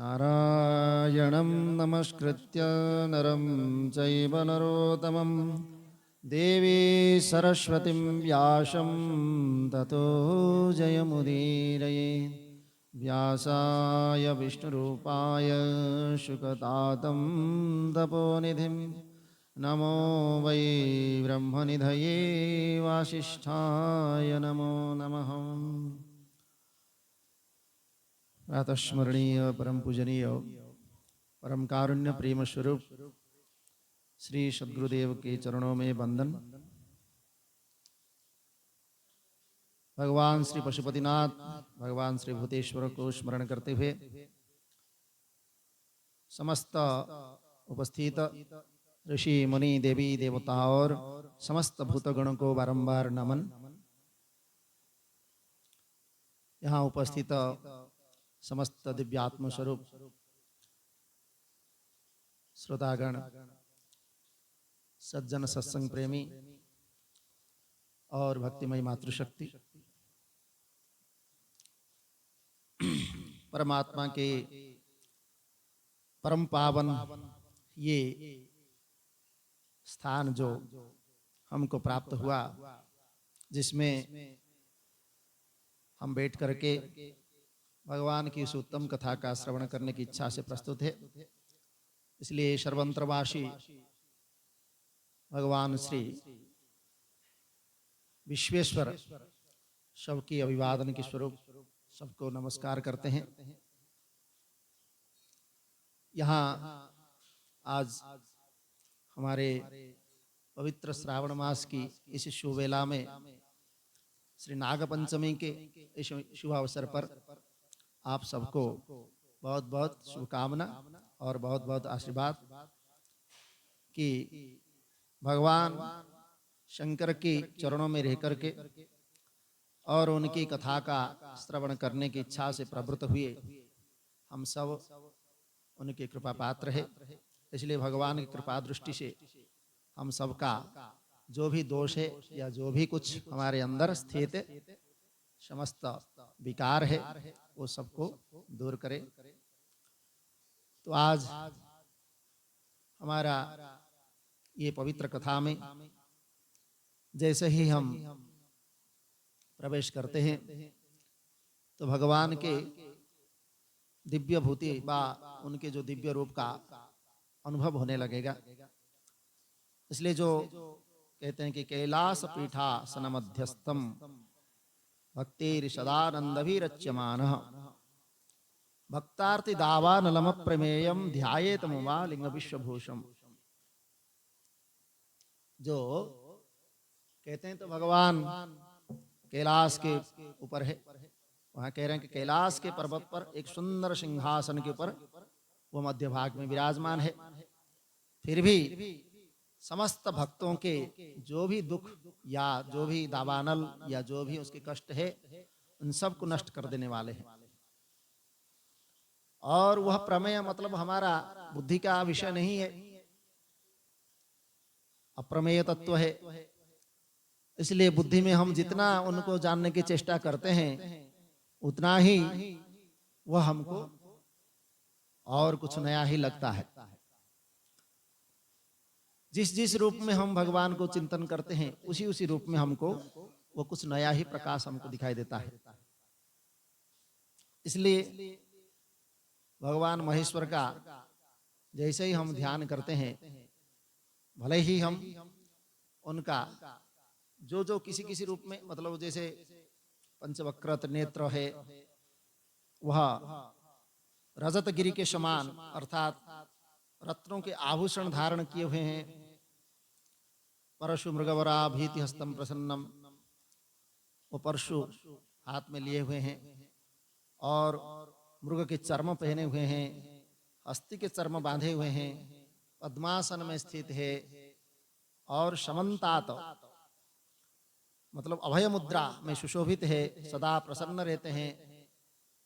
नारायणं नमस्कृत्य नरं चैव नरोत्तमं देवी सरस्वतीं व्यासं ततो जयमुदीरये। व्यासाय विष्णुरूपाय शुकतातं तपोनिधिं नमो वै ब्रह्मनिधये वासिष्ठाय नमो नमः। प्रातस्मरणीय परम पूजनीय परम कारुण्य प्रेम स्वरूप श्री सद्गुरुदेव के चरणों में वंदन। भगवान श्री पशुपतिनाथ भगवान श्री भूतेश्वर को स्मरण करते हुए समस्त उपस्थित ऋषि मुनि देवी देवता और समस्त भूतगणों को बारंबार नमन। यहाँ उपस्थित समस्त दिव्यात्म स्वरूप श्रोतागण, सज्जन सत्संग प्रेमी और भक्तिमय मातृशक्ति, परमात्मा के परम पावन ये स्थान जो हमको प्राप्त हुआ, जिसमें हम बैठ करके भगवान की इस उत्तम कथा का श्रवण करने की इच्छा से प्रस्तुत है। इसलिए सर्वंतरवासी भगवान श्री विश्वेश्वर सबकी अभिवादन के स्वरूप सबको नमस्कार करते हैं। यहाँ आज हमारे पवित्र श्रावण मास की इस शुभ वेला में श्री नागपंचमी के इस शुभ अवसर पर आप सबको बहुत बहुत शुभकामना और बहुत बहुत आशीर्वाद कि भगवान शंकर के चरणों में रह करके और उनकी कथा का श्रवण करने की इच्छा से प्रवृत्त हुए हम सब उनके कृपा पात्र है। इसलिए भगवान की कृपा दृष्टि से हम सबका जो भी दोष है या जो भी कुछ हमारे अंदर स्थित है, समस्त विकार है, वो सबको दूर करे। तो आज हमारा ये पवित्र कथा में जैसे ही हम प्रवेश करते हैं तो भगवान के दिव्य भूति बा उनके जो दिव्य रूप का अनुभव होने लगेगा। इसलिए जो कहते हैं कि कैलास पीठासन मध्यस्थम भक्तिर सदानंदभिरच्यमानः भक्तार्ति दावानलम प्रमेयम ध्यायेत मुमा लिंग विश्वभूषम। जो कहते हैं तो भगवान कैलाश के ऊपर है। वहां कह रहे हैं कि कैलाश के पर्वत पर एक सुंदर सिंहासन के ऊपर वो मध्य भाग में विराजमान है। फिर भी समस्त भक्तों के जो भी दुख या जो भी दावानल या जो भी उसके कष्ट है, उन सब को नष्ट कर देने वाले हैं। और वह प्रमेय मतलब हमारा बुद्धि का विषय नहीं है, अप्रमेय तत्व है। इसलिए बुद्धि में हम जितना उनको जानने की चेष्टा करते हैं उतना ही वह हमको और कुछ नया ही लगता है। जिस जिस रूप में हम भगवान को चिंतन करते हैं उसी उसी रूप में हमको वो कुछ नया ही प्रकाश हमको दिखाई देता है। इसलिए भगवान महेश्वर का जैसे ही हम ध्यान करते हैं, भले ही हम उनका जो जो किसी किसी रूप में, मतलब जैसे पंचवक्र नेत्र है, वह रजत गिरि के समान अर्थात रत्नों के आभूषण धारण किए हुए हैं। परशु मृगवरा भीति हस्तम प्रसन्नम, वो परशु हाथ में लिए हुए हैं और मृग के चर्म पहने हुए हैं, हस्ती के चर्म बांधे हुए हैं, पद्मासन में स्थित है और समन्तात मतलब अभय मुद्रा में सुशोभित है, सदा प्रसन्न रहते हैं।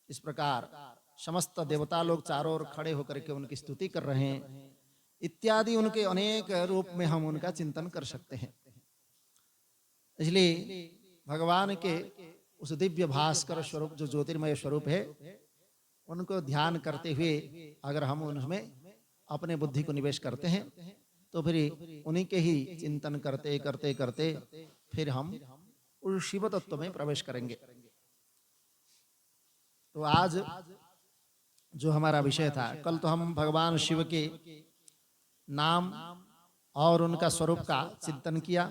इस प्रकार समस्त देवता लोग चारों ओर खड़े होकर के उनकी स्तुति कर रहे हैं। इत्यादि उनके अनेक रूप में हम उनका चिंतन कर सकते हैं। इसलिए भगवान के उस दिव्य भास्कर स्वरूप जो ज्योतिर्मय स्वरूप है, उनको ध्यान करते हुए अगर हम उनमें अपने बुद्धि को निवेश करते हैं तो फिर उन्हीं के ही चिंतन करते करते करते फिर हम उस शिव तत्व में प्रवेश करेंगे। तो आज जो हमारा विषय था, कल तो हम भगवान शिव के नाम और उनका स्वरूप का चिंतन किया,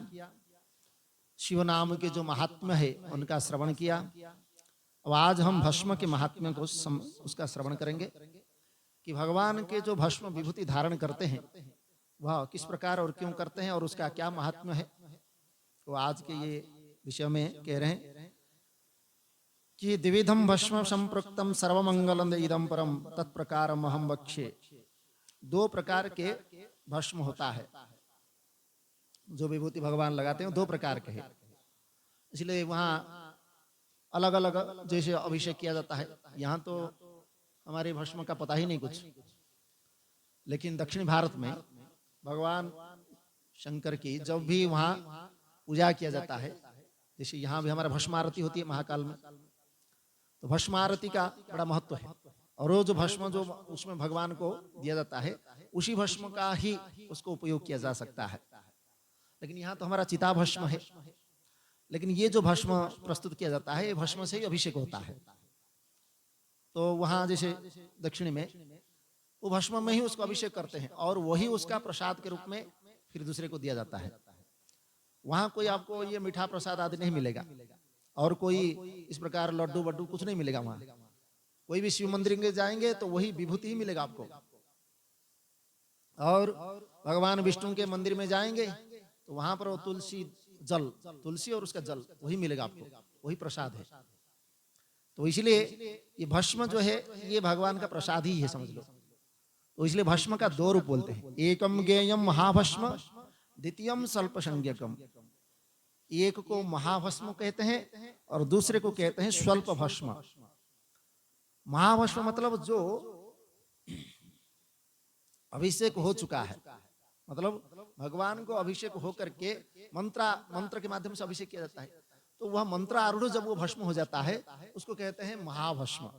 शिव नाम के जो महात्म्य है उनका श्रवण किया। अब आज हम भस्म के महात्म्य को उसका श्रवण करेंगे कि भगवान के जो भस्म विभूति धारण करते हैं वह किस प्रकार और क्यों करते हैं और उसका क्या महात्म्य है। तो आज के ये विषय में कह रहे हैं कि द्विविधम भस्म संपृक्तम सर्वमंगलम इदम परम तत्प्रकारम अहम वक्ष्ये। दो प्रकार के भस्म होता है, जो विभूति भगवान लगाते हैं दो प्रकार के हैं, इसलिए वहाँ अलग अलग जैसे अभिषेक किया जाता है। यहाँ तो हमारे भस्म का पता ही नहीं कुछ, लेकिन दक्षिण भारत में भगवान शंकर की जब भी वहाँ पूजा किया जाता है, जैसे यहाँ भी हमारा भस्म आरती होती है महाकाल में, तो भस्म आरती का बड़ा महत्व है। और वो जो भस्म जो उसमें भगवान को दिया जाता है उसी भस्म का ही उसको उपयोग किया जा सकता है। लेकिन यहाँ तो हमारा चिता भस्म है, लेकिन ये जो भस्म प्रस्तुत किया जाता है ये भस्म से ही अभिषेक होता है। तो वहाँ जैसे दक्षिण में वो भस्म में ही उसको अभिषेक करते हैं और वही उसका प्रसाद के रूप में फिर दूसरे को दिया जाता है। वहाँ कोई आपको ये मीठा प्रसाद आदि नहीं मिलेगा और कोई इस प्रकार लड्डू वड्डू कुछ नहीं मिलेगा। वहाँ कोई भी शिव मंदिर में जाएंगे तो वही विभूति ही मिलेगा आपको, और भगवान विष्णु के मंदिर में जाएंगे तो वहां पर वो तुलसी जल, तुलसी और उसका जल वही मिलेगा आपको, वही प्रसाद है। तो इसलिए ये भस्म जो है ये भगवान का प्रसाद ही है समझ लो। तो इसलिए भस्म का दो रूप बोलते हैं, एकम ज्ञेयम महाभस्म, द्वितीयम स्वल्प संज्ञकम। एक को महाभस्म कहते हैं और दूसरे को कहते हैं स्वल्प भस्म। महाभस्म मतलब जो अभिषेक हो चुका है, मतलब भगवान को अभिषेक होकर के मंत्र के माध्यम से अभिषेक किया जाता है, तो वह मंत्र आरूढ़ जब वो भस्म हो जाता है उसको कहते हैं महाभस्म।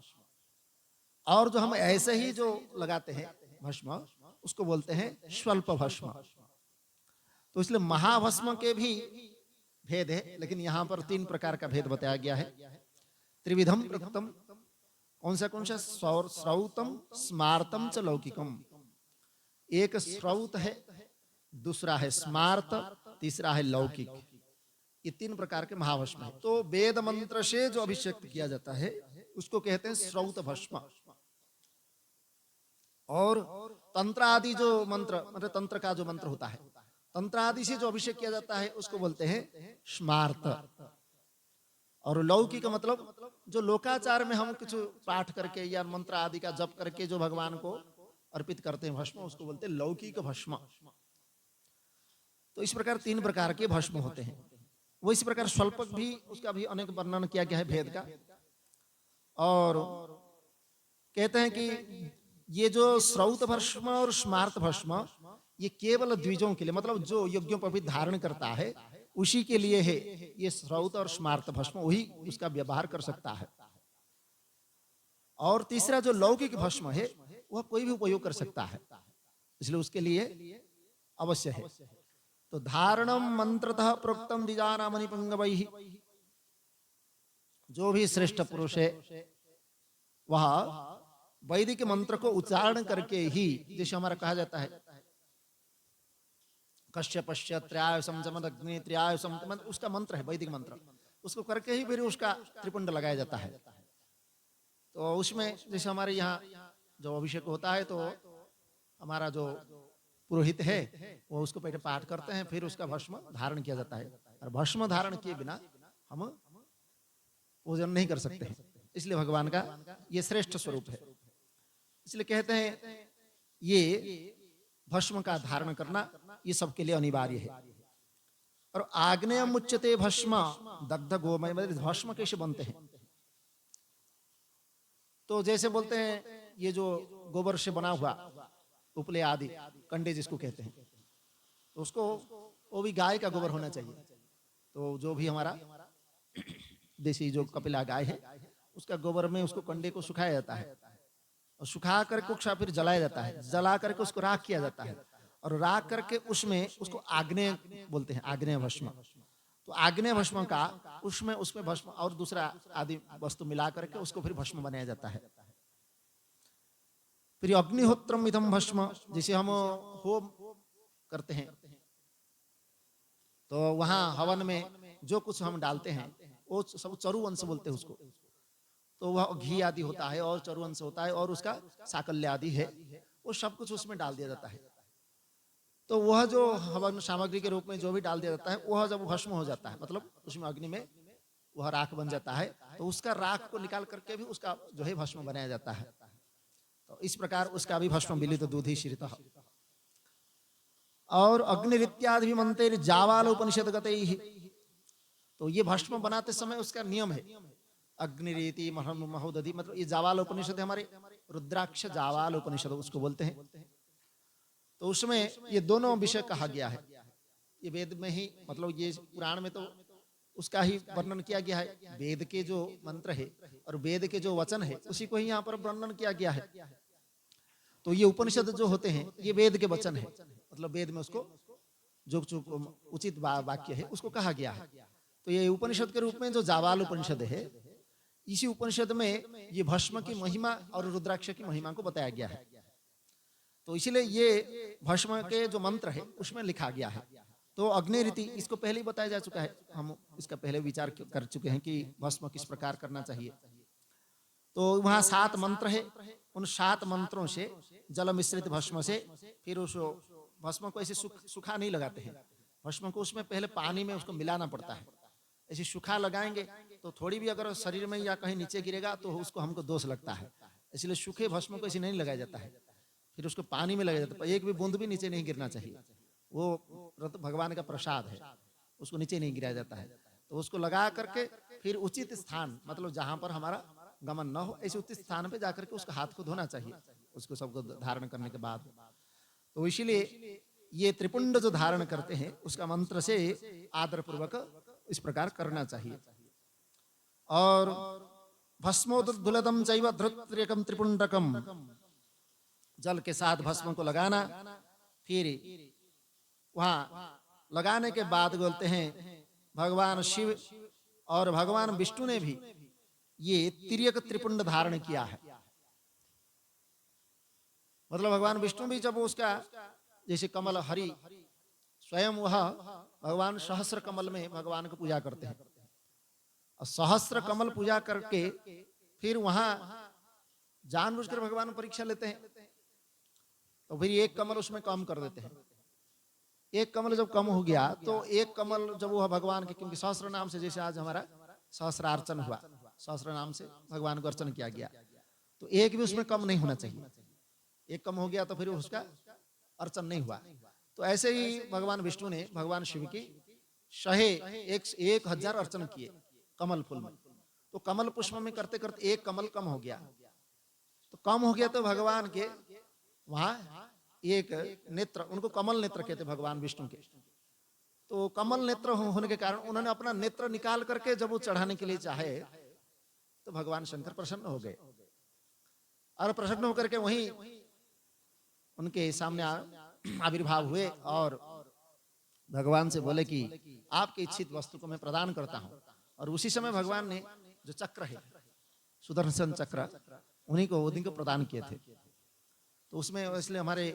और जो हम ऐसे ही जो लगाते हैं भस्म उसको बोलते हैं स्वल्प भस्म। तो इसलिए महाभस्म के भी भेद है, लेकिन यहाँ पर तीन प्रकार का भेद बताया गया है। त्रिविधम प्रकृतम, कौन सा श्रौतम स्मार्तम च लौकिकम। एक श्रौत है, दूसरा है स्मार्त, तीसरा है लौकिक। ये तीन प्रकार के महाभस्म है। तो वेद मंत्र से जो अभिषेक किया जाता है उसको कहते हैं श्रौत भस्म, और तंत्र आदि जो मंत्र मतलब तंत्र का जो मंत्र होता है, तंत्र आदि से जो अभिषेक किया जाता है उसको बोलते हैं स्मार्त। और लौकिक मतलब जो लोकाचार में हम कुछ पाठ करके या मंत्र आदि का जप करके जो भगवान को अर्पित करते हैं भस्म, उसको बोलते हैं लौकिक भस्म। तो इस प्रकार तीन प्रकार के भस्म होते हैं। वो इस प्रकार स्वल्पक भी उसका भी अनेक वर्णन किया गया है भेद का। और कहते हैं कि ये जो श्रौत भस्म और स्मार्त भस्म ये केवल द्विजों के लिए, मतलब जो यज्ञोपवीत धारण करता है उसी के लिए है ये श्रौत और स्मार्त भस्म, वही उसका व्यवहार कर सकता है। और तीसरा जो लौकिक भस्म है वह कोई भी उपयोग कर सकता है, इसलिए उसके लिए अवश्य है। तो धारणम मंत्रतः प्रोक्तम द्विजानाम निपंगवैः, जो भी श्रेष्ठ पुरुष है वह वैदिक मंत्र को उच्चारण करके ही, जैसे हमारा कहा जाता है कश्यपश्य त्रयाय समजमद अग्नि त्रयाय समजमद, उसका मंत्र है वैदिक मंत्र, उसको करके ही फिर उसका त्रिपुंड लगाया जाता है। तो उसमें जैसे हमारे यहाँ जो अभिषेक होता है तो हमारा जो पुरोहित है वो उसको पहले पाठ करते हैं, फिर उसका भस्म धारण किया जाता है। और भस्म धारण किए बिना हम पूजन नहीं कर सकते हैं, इसलिए भगवान का ये श्रेष्ठ स्वरूप है। इसलिए कहते हैं ये भस्म का धारण करना ये सबके लिए अनिवार्य है। और आग्नेय मुच्यते भस्म दग्ध गोमय, भस्म कैसे बनते हैं? तो जैसे बोलते हैं ये जो गोबर से बना हुआ उपले आदि कंडे जिसको कहते हैं, तो उसको वो भी गाय का गोबर होना चाहिए। तो जो भी हमारा देसी जो कपिला गाय है उसका गोबर में उसको कंडे को सुखाया जाता है, और सुखा करके उसका फिर जलाया जाता है, जला करके उसको राख किया जाता है, और राख करके उसमें उसको आग्नेय बोलते हैं, आग्नेय भस्म। तो आग्नेय भस्म का उसमें उसमें भस्म और दूसरा आदि वस्तु मिला करके उसको फिर भस्म बनाया जाता है। फिर अग्निहोत्रम इदम भस्म, जैसे हम होम करते हैं तो वहां हवन में जो कुछ हम डालते हैं वो सब चरुवंश बोलते हैं उसको। तो वह घी आदि होता है और चरुवंश होता है और उसका साकल्य आदि है, वो सब कुछ उसमें डाल दिया जाता है। तो वह जो हवन सामग्री के रूप में जो भी डाल दिया जाता है वह जब भस्म हो जाता है, मतलब उसमें अग्नि में वह राख बन जाता है, तो उसका राख को निकाल करके भी उसका जो है भस्म बनाया जाता है। तो इस प्रकार उसका भी भस्म मिलित दूधि श्रितः। और अग्निरित्यादि मंत्र जावाल उपनिषद गते ही, तो ये भस्म बनाते समय उसका नियम है, अग्निरीति महोदधि, मतलब ये जावाल उपनिषद है हमारे, रुद्राक्ष जावाल उपनिषद उसको बोलते हैं। तो उसमें ये दोनों विषय कहा गया है, ये वेद में ही, मतलब ये पुराण में तो उसका ही वर्णन किया गया है, वेद के जो मंत्र है और वेद के जो वचन है उसी को ही यहाँ पर वर्णन किया गया है। तो ये उपनिषद जो होते हैं ये वेद के वचन है, मतलब वेद में उसको जो उचित वाक्य है उसको कहा गया है। तो ये उपनिषद के रूप में जो जावाल उपनिषद है, इसी उपनिषद में ये भस्म की महिमा और रुद्राक्ष की महिमा को बताया गया है। तो इसीलिए ये भस्म के जो मंत्र है उसमें लिखा गया है। तो अग्निरीति इसको पहले ही बताया जा चुका है, हम इसका पहले विचार कर चुके हैं कि भस्म किस प्रकार करना चाहिए। तो वहाँ 7 मंत्र है, उन 7 मंत्रों से जल मिश्रित भस्म से फिर उस भस्म को ऐसे सूखा नहीं लगाते हैं, भस्म को उसमें पहले पानी में उसको मिलाना पड़ता है। ऐसे सूखा लगाएंगे तो थोड़ी भी अगर शरीर में या कहीं नीचे गिरेगा तो उसको हमको दोष लगता है, इसलिए सूखे भस्म को ऐसे नहीं लगाया जाता है, फिर उसको पानी में लगाया जाता है। एक भी बूंद भी नीचे नहीं गिरना चाहिए, वो भगवान का प्रसाद है, उसको नीचे नहीं गिराया जाता है। तो उसको लगा करके फिर उचित स्थान, मतलब जहां पर हमारा गमन न हो ऐसे उचित स्थान पे जाकर के उसका हाथ को धोना चाहिए, उसको सबको धारण करने के बाद। तो इसीलिए ये त्रिपुंड जो धारण करते हैं उसका मंत्र से आदर पूर्वक इस प्रकार करना चाहिए। और भस्मोदुलदम चैव धृत्रियकम त्रिपुंडकम, जल के साथ भस्म को लगाना, फिर वहां लगाने के बाद बोलते हैं भगवान शिव और भगवान विष्णु ने भी ये तिर्यक त्रिपुंड धारण किया है। मतलब भगवान विष्णु भी जब उसका जैसे कमल हरि स्वयं वह भगवान सहस्र कमल में भगवान को पूजा करते हैं, और सहस्र कमल पूजा करके फिर वहां जानबूझकर भगवान परीक्षा लेते हैं, तो फिर एक कमल उसमें कम कर देते हैं। एक कमल जब कम हो गया तो एक कमल जब वह भगवान के, क्योंकि सहस्र नाम से जैसे आज हमारा सहस्रार्चन हुआ, सहस्र नाम से भगवान को अर्चन किया गया, तो एक भी उसमें कम नहीं होना चाहिए। एक कम हो गया तो फिर उसका अर्चन नहीं हुआ। तो ऐसे ही भगवान विष्णु ने भगवान शिव की 1,000 अर्चन किए कमल फूल में। तो कमल पुष्प में करते करते एक कमल कम हो गया, तो कम हो गया तो भगवान के वहां एक नेत्र, उनको कमल नेत्र कहते भगवान विष्णु के। तो कमल नेत्र होने के कारण उन्होंने अपना नेत्र निकाल करके जब वो चढ़ाने के लिए चाहे तो भगवान शंकर प्रसन्न हो गए, और प्रसन्न होकर के वहीं उनके सामने आविर्भाव हुए और भगवान से बोले कि आपकी इच्छित वस्तु को मैं प्रदान करता हूं। और उसी समय भगवान ने जो चक्र है सुदर्शन चक्र, उन्हीं को प्रदान किए थे। तो उसमें इसलिए हमारे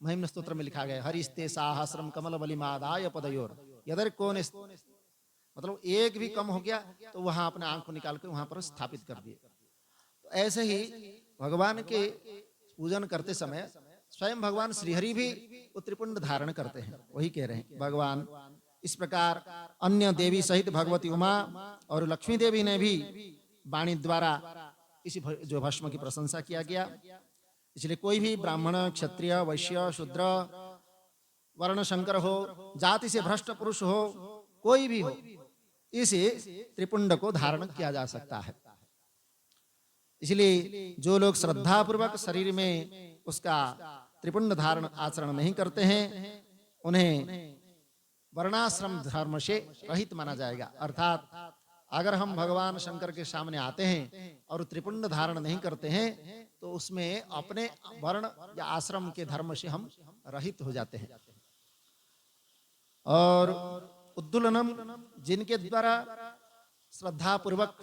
महिम्न स्तोत्र में लिखा गया हरिस्ते साहस्रम कमल बलिमादाय पदयोर यदर कोन, मतलब एक भी कम हो गया तो वहां अपने आंख को निकाल के वहां पर स्थापित कर दिए। तो ऐसे ही भगवान के पूजन करते समय स्वयं भगवान श्रीहरि भी त्रिपुंड धारण करते हैं, वही कह रहे हैं भगवान। इस प्रकार अन्य देवी सहित भगवती उमा और लक्ष्मी देवी ने भी वाणी द्वारा इसी जो भस्म की प्रशंसा किया गया। इसलिए कोई भी ब्राह्मण क्षत्रिय वैश्य शूद्र वर्ण शंकर हो, जाति से भ्रष्ट पुरुष हो, कोई भी हो, इस त्रिपुंड को धारण किया जा सकता है। इसलिए जो लोग श्रद्धा पूर्वक शरीर में उसका त्रिपुंड धारण आचरण नहीं करते हैं उन्हें वर्णाश्रम धर्म से रहित माना जाएगा, अर्थात अगर हम भगवान शंकर के सामने आते हैं और त्रिपुंड धारण नहीं करते हैं तो उसमें अपने वर्ण या आश्रम के धर्म से हम रहित हो जाते हैं। और उद्दुलनम, जिनके द्वारा श्रद्धा पूर्वक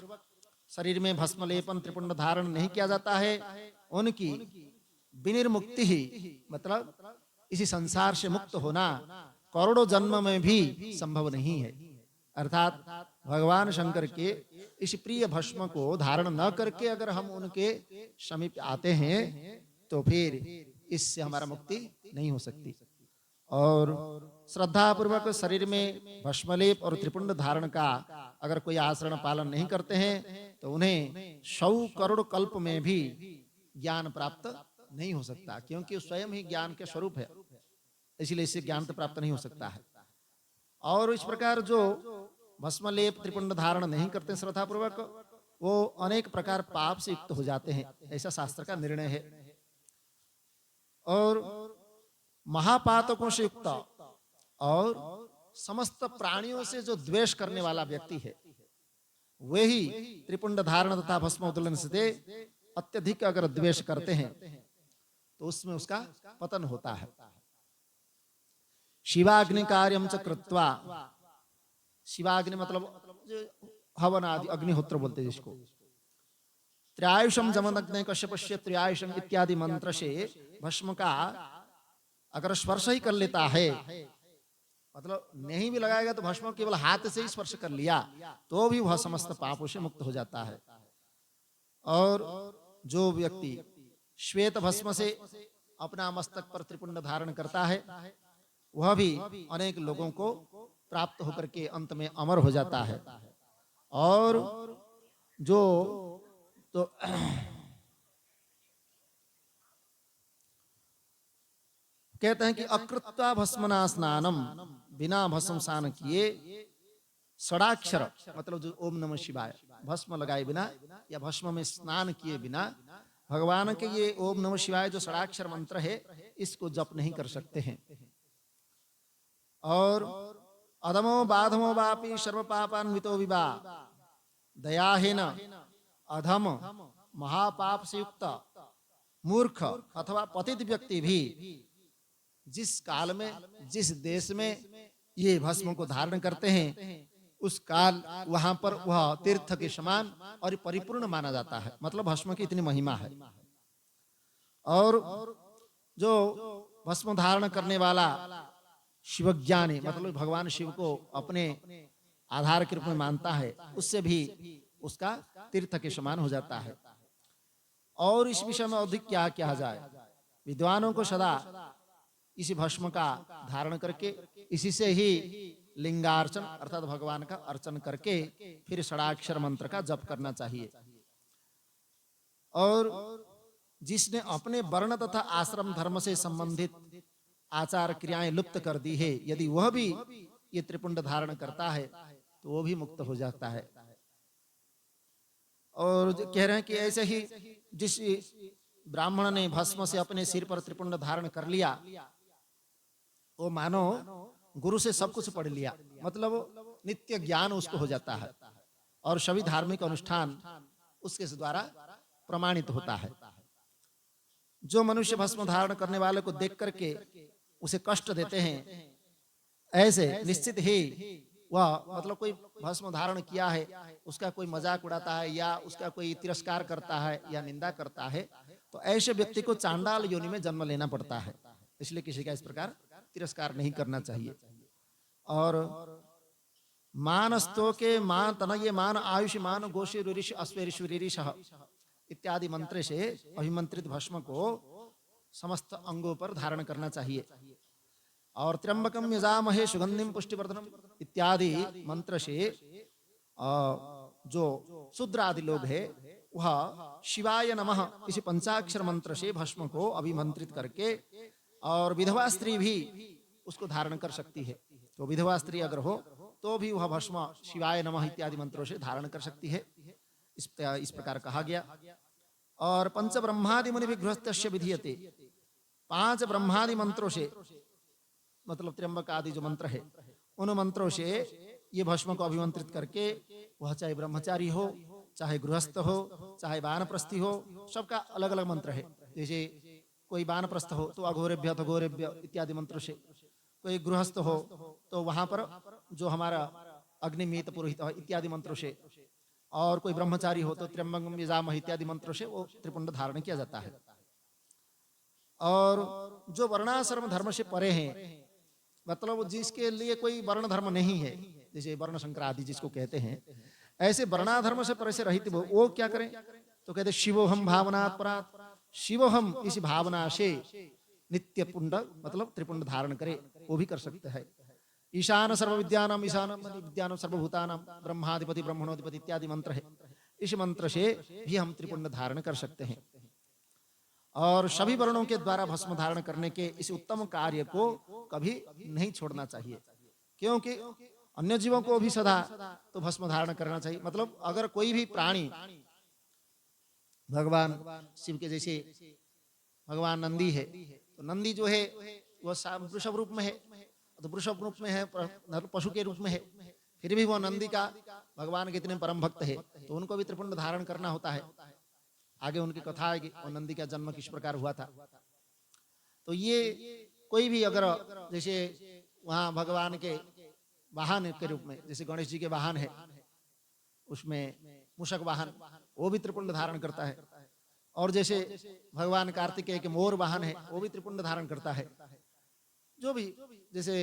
शरीर में भस्म लेपन त्रिपुंड धारण नहीं किया जाता है, उनकी विनिर्मुक्ति ही मतलब इसी संसार से मुक्त होना करोड़ों जन्म में भी संभव नहीं है। अर्थात भगवान शंकर के इस प्रिय भस्म को धारण न करके अगर हम उनके समीप आते हैं तो फिर इससे हमारा मुक्ति नहीं हो सकती। और श्रद्धा पूर्वक शरीर में भस्मलेप और त्रिपुंड धारण का अगर कोई आचरण पालन नहीं करते हैं तो उन्हें 100 करोड़ कल्प में भी ज्ञान प्राप्त नहीं हो सकता, क्योंकि स्वयं ही ज्ञान के स्वरूप है, इसलिए इससे ज्ञान तो प्राप्त नहीं हो सकता है। और इस प्रकार जो भस्मलेप त्रिपुंड धारण नहीं करते श्रद्धा पूर्वक, वो अनेक प्रकार पाप से युक्त हो जाते हैं, ऐसा शास्त्र का निर्णय है। और महापातकों से युक्त और समस्त प्राणियों से जो द्वेष करने वाला व्यक्ति है, वही त्रिपुंड धारण तथा भस्म उद्दोलन से अत्यधिक अगर द्वेष करते हैं तो उसमें उसका पतन होता है। शिवाग्नि कार्यम च कृत्वा, शिवाग्नि मतलब हवन आदि अग्निहोत्र बोलते हैं जिसको, त्र्यायुषम जमदग्ने कश्यपस्य त्र्यायुषम इत्यादि मंत्र से भस्म का अगर स्पर्श ही कर लेता है, मतलब नहीं भी लगाएगा तो भस्म केवल हाथ से ही स्पर्श कर लिया तो भी वह समस्त पापों से मुक्त हो जाता है। और जो व्यक्ति श्वेत भस्म से अपना मस्तक पर त्रिपुंड धारण करता है वह भी अनेक लोगों को प्राप्त होकर के अंत में अमर हो जाता है। और जो तो कहते हैं कि अकृत्वा भस्मना स्नानम, बिना भस्म स्नान किए षडाक्षर मतलब जो ओम नमः शिवाय भस्म लगाए बिना या भस्म में स्नान किए बिना भगवान के ये ओम नमः शिवाय जो षडाक्षर मंत्र है इसको जप नहीं कर सकते हैं। और अधमो बाधमो वापि सर्व पापान्वितो विवा, दयाहीन अधम महापाप से युक्त मूर्ख अथवा पतित व्यक्ति भी जिस काल में जिस देश में ये भस्म को धारण करते हैं उस काल वहां पर वह तीर्थ के समान और परिपूर्ण माना जाता है। मतलब भस्म की इतनी महिमा है। और जो भस्म धारण करने वाला शिवज्ञानी मतलब भगवान शिव को अपने आधार के रूप में मानता है, उससे भी उसका तीर्थ के समान हो जाता है। और इस विषय में अधिक क्या कहा जाए, विद्वानों को सदा इसी भस्म का धारण करके इसी से ही लिंगार्चन अर्थात भगवान का अर्चन करके फिर षडाक्षर मंत्र का जप करना चाहिए। और जिसने अपने वर्ण तथा आश्रम धर्म से संबंधित आचार क्रियाएं लुप्त कर दी है, यदि वह भी ये त्रिपुंड धारण करता है तो वो भी मुक्त हो जाता है। और कह रहे हैं कि ऐसे ही जिस ब्राह्मण ने भस्म से अपने सिर पर त्रिपुंड धारण कर लिया वो मानो गुरु से सब कुछ पढ़ लिया, मतलब नित्य ज्ञान उसको हो जाता है और सभी धार्मिक अनुष्ठान उसके द्वारा प्रमाणित होता है। जो मनुष्य भस्म धारण करने वाले को देख करके उसे कष्ट देते हैं, ऐसे निश्चित ही वह मतलब कोई भस्म धारण किया है उसका कोई मजाक उड़ाता है या उसका कोई तिरस्कार करता है या निंदा करता है तो ऐसे व्यक्ति को चांडाल योनि में जन्म लेना पड़ता है। इसलिए किसी का इस प्रकार तिरस्कार नहीं करना चाहिए। और मानस्तो के मान तनये मान आयुष मान गोशी ऋषि अश्वेरिश इत्यादि मंत्र से अभिमंत्रित भस्म को समस्त अंगों पर धारण करना चाहिए। और त्र्यंबकम यजामहे सुगंधिम पुष्टिवर्धनम इत्यादि मंत्र से जो शूद्र आदि लोग है वह शिवाय नमः इसी पंचाक्षर मंत्र से भस्म को अभिमंत्रित करके, और विधवा स्त्री भी उसको धारण कर सकती है। तो विधवा स्त्री अगर हो तो भी वह भस्म शिवाय नमः इत्यादि मंत्रों से धारण कर सकती है, इस प्रकार कहा गया। और पंच ब्रह्मादि मुनि विगृहस्थस्य विधीयते, 5 ब्रह्मादि मंत्रों से मतलब त्र्यंबक आदि जो मंत्र है उन मंत्रों से ये भस्म को अभिमंत्रित करके वह चाहे ब्रह्मचारी हो, चाहे गृहस्थ हो, चाहे वानप्रस्थी हो, सबका अलग अलग मंत्र है। जैसे कोई वानप्रस्थ हो तो अघोरेभ्य अघोरेभ्य इत्यादि मंत्र से, कोई गृहस्थ हो तो वहां पर जो हमारा अग्निमीत पुरोहित इत्यादि मंत्रों से, और कोई ब्रह्मचारी हो तो त्र्यंबकम यजामह इत्यादि मंत्रों से वो त्रिपुंड धारण किया जाता है। और जो वर्णाश्रम धर्म से परे हैं, मतलब जिसके लिए कोई वर्ण धर्म नहीं है, जैसे वर्ण संकर आदि जिसको कहते हैं, ऐसे वर्णाधर्म से परे से रहित वो क्या करें? तो कहते शिवोहम भावनात् परात्, शिवोहम इस भावना से नित्य पुंड मतलब त्रिपुंड धारण करे, वो भी कर सकते हैं। ईशान सर्व विद्यानाम, ईशान विद्यानाम सर्वभूतानाम, ब्रह्माधिपति ब्रह्मणोधिपति इत्यादि मंत्र है। इस मंत्र से भी हम त्रिपुंड धारण कर सकते हैं। और सभी वर्णों के द्वारा भस्म धारण करने के इस उत्तम कार्य को कभी नहीं छोड़ना चाहिए, क्योंकि अन्य जीवों को भी सदा तो भस्म धारण करना चाहिए। मतलब अगर कोई भी प्राणी भगवान शिव के जैसे भगवान नंदी है, तो नंदी जो है वह वृषभ रूप में है, तो वृषभ रूप में है, पशु के रूप में है, फिर भी वह नंदी का भगवान के इतने परम भक्त है, तो उनको भी त्रिपुंड धारण करना होता है। आगे उनकी कथा आएगी और नंदी का जन्म किस प्रकार हुआ था। तो ये कोई भी अगर जैसे वहां भगवान के वाहन के रूप में, जैसे गणेश जी के वाहन है, उसमें मूषक वाहन, वो भी त्रिपुंड धारण करता है। और जैसे भगवान कार्तिकेय के मोर वाहन है, वो भी त्रिपुंड धारण करता है। जो भी जैसे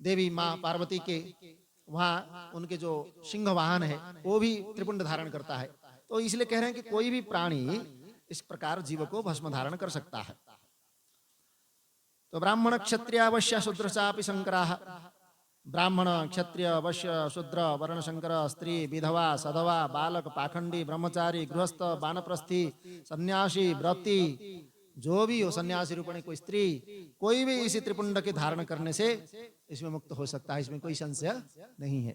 देवी माँ पार्वती के वहां उनके जो सिंह वाहन है, वो भी त्रिपुंड धारण करता है। तो इसलिए कह रहे हैं कि कोई भी प्राणी इस प्रकार जीव को भस्म धारण कर सकता है। तो ब्राह्मण क्षत्रिय वैश्य शूद्र चापि शंकराः, ब्राह्मण क्षत्रिय वैश्य शूद्र वर्ण शंकर, स्त्री विधवा सधवा बालक पाखंडी ब्रह्मचारी गृहस्थ वानप्रस्थी सन्यासी व्रती, जो भी हो, सन्यासी रूपणी कोई स्त्री, कोई भी इसी त्रिपुंड के धारण करने से इसमें मुक्त हो सकता है, इसमें कोई संशय नहीं है।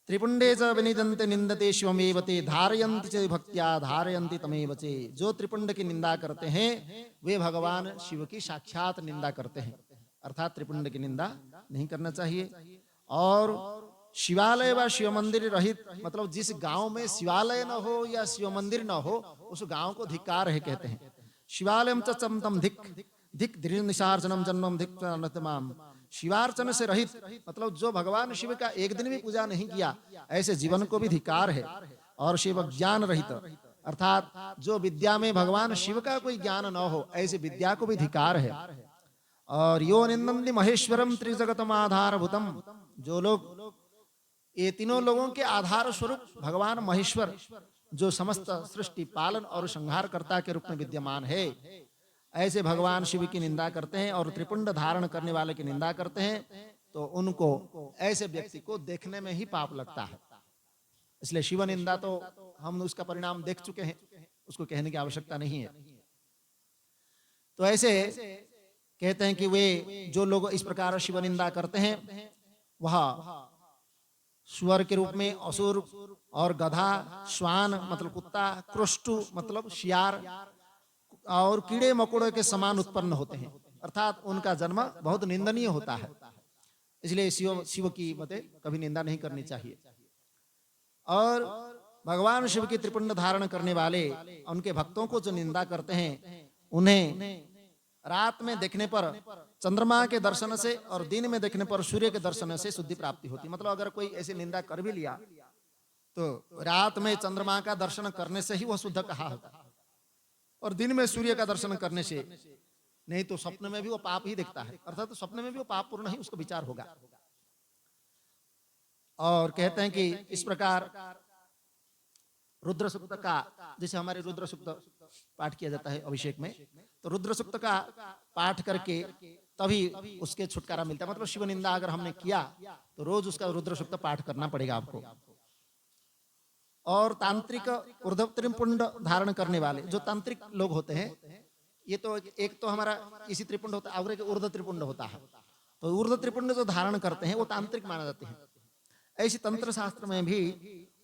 त्रिपुंडे च विनिदन्ते निंदते शिवमेव ते, धारयन्ति च भक्त्या धारयन्ति तमेव चे। जो त्रिपुंड की निंदा करते हैं वे भगवान शिव की साक्षात निंदा करते हैं, अर्थात त्रिपुंड की निंदा नहीं करना चाहिए। और शिवालय व शिव मंदिर रहित, मतलब जिस गांव में शिवालय न हो या शिव मंदिर न हो, उस गांव को धिक्कार है कहते हैं। शिवालयम च चमतम धिक धिक धीर निशार्चनम जन्मम धिक तमाम, शिवार्चन से रहित, मतलब जो भगवान शिव का एक दिन भी पूजा नहीं किया, ऐसे जीवन को भी धिक्कार है। और शिव ज्ञान रहित, अर्थात जो विद्या में भगवान शिव का कोई ज्ञान न हो, ऐसे विद्या को भी धिक्कार है। और यो निंदन्ति महेश्वरम त्रिजगतम आधारभूतम, जो लोग ये तीनों लोगों के आधार स्वरूप भगवान महेश्वर, जो समस्त सृष्टि पालन और संहार कर्ता के रूप में विद्यमान है, ऐसे भगवान शिव की निंदा करते हैं और त्रिपुंड धारण करने वाले की निंदा करते हैं, तो उनको, ऐसे व्यक्ति को देखने में ही पाप लगता है। इसलिए शिव निंदा तो हम उसका परिणाम देख चुके हैं, उसको कहने की आवश्यकता नहीं है। तो ऐसे कहते हैं कि वे जो लोग इस प्रकार शिव निंदा करते हैं, वह सुअर के रूप में असुर, और गधा, श्वान मतलब कुत्ता, कृष्टु मतलब शियार, और कीड़े मकोड़े के समान उत्पन्न होते हैं, अर्थात उनका जन्म बहुत निंदनीय होता है। इसलिए शिव की मते कभी निंदा नहीं करनी चाहिए। और भगवान शिव की त्रिपुंड धारण करने वाले उनके भक्तों को जो निंदा करते हैं, उन्हें रात में देखने पर चंद्रमा के दर्शन से और दिन में देखने पर सूर्य के दर्शन से शुद्धि प्राप्ति होती। मतलब अगर कोई ऐसी निंदा कर भी लिया तो रात में चंद्रमा का दर्शन करने से ही वह शुद्ध कहा होता, और दिन में सूर्य का दर्शन करने से नहीं, तो स्वप्न में भी वो पाप ही दिखता है, अर्थात तो स्वप्न में भी वो पाप पूर्ण ही उसको विचार होगा। और कहते हैं कि इस प्रकार रुद्र सूक्त का, जैसे हमारे रुद्र सूक्त पाठ किया जाता है अभिषेक में, तो रुद्र सूक्त का पाठ करके तभी उसके छुटकारा मिलता है। मतलब शिव निंदा अगर हमने किया तो रोज उसका रुद्र सूक्त पाठ करना पड़ेगा आपको। और तांत्रिक ऊर्ध्व त्रिपुंड धारण करने वाले जो तांत्रिक लोग होते हैं, ये तो एक तो हमारा इसी त्रिपुंड होता है, और एक ऊर्ध्व त्रिपुंड होता है। तो ऊर्ध्व त्रिपुंड जो धारण करते हैं वो तांत्रिक माना जाते हैं। ऐसी तंत्र शास्त्र में भी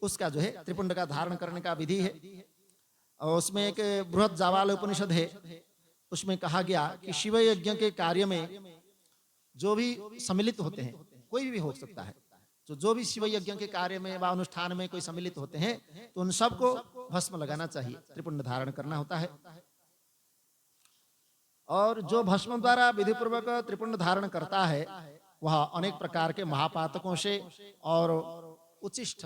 उसका जो है त्रिपुंड का धारण करने का विधि है। और उसमें एक बृहद जावाल उपनिषद है, उसमें कहा गया कि शिव यज्ञ के कार्य में जो भी सम्मिलित होते हैं, कोई भी हो सकता है, जो भी शिव यज्ञ के कार्य में व अनुष्ठान में कोई सम्मिलित होते हैं, तो उन सबको भस्म लगाना चाहिए, त्रिपुंड धारण करना होता है। और जो भस्म द्वारा विधि पूर्वक त्रिपुंड धारण करता है, वह अनेक प्रकार के महापातकों से और उचिष्ट,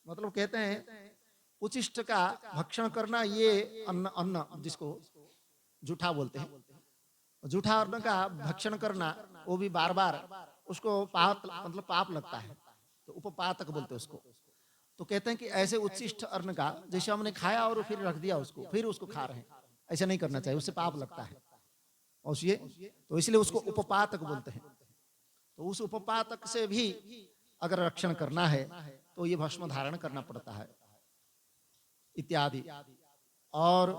मतलब कहते हैं उचिष्ट का भक्षण करना, ये अन्न अन्न जिसको जूठा बोलते हैं, जूठा अन्न का भक्षण करना, वो भी बार बार उसको पाप, मतलब पाप लगता है, तो उपपातक बोलते हैं उसको। तो कहते हैं कि ऐसे उच्छिष्ट अन्न का, जैसे हमने खाया और फिर रख दिया उसको, फिर उसको खा रहे हैं, ऐसा नहीं करना चाहिए, उससे पाप लगता है। और ये तो इसलिए उसको उपपातक बोलते हैं। तो उस उपपातक से भी अगर रक्षण करना है तो ये भस्म धारण करना पड़ता है इत्यादि। और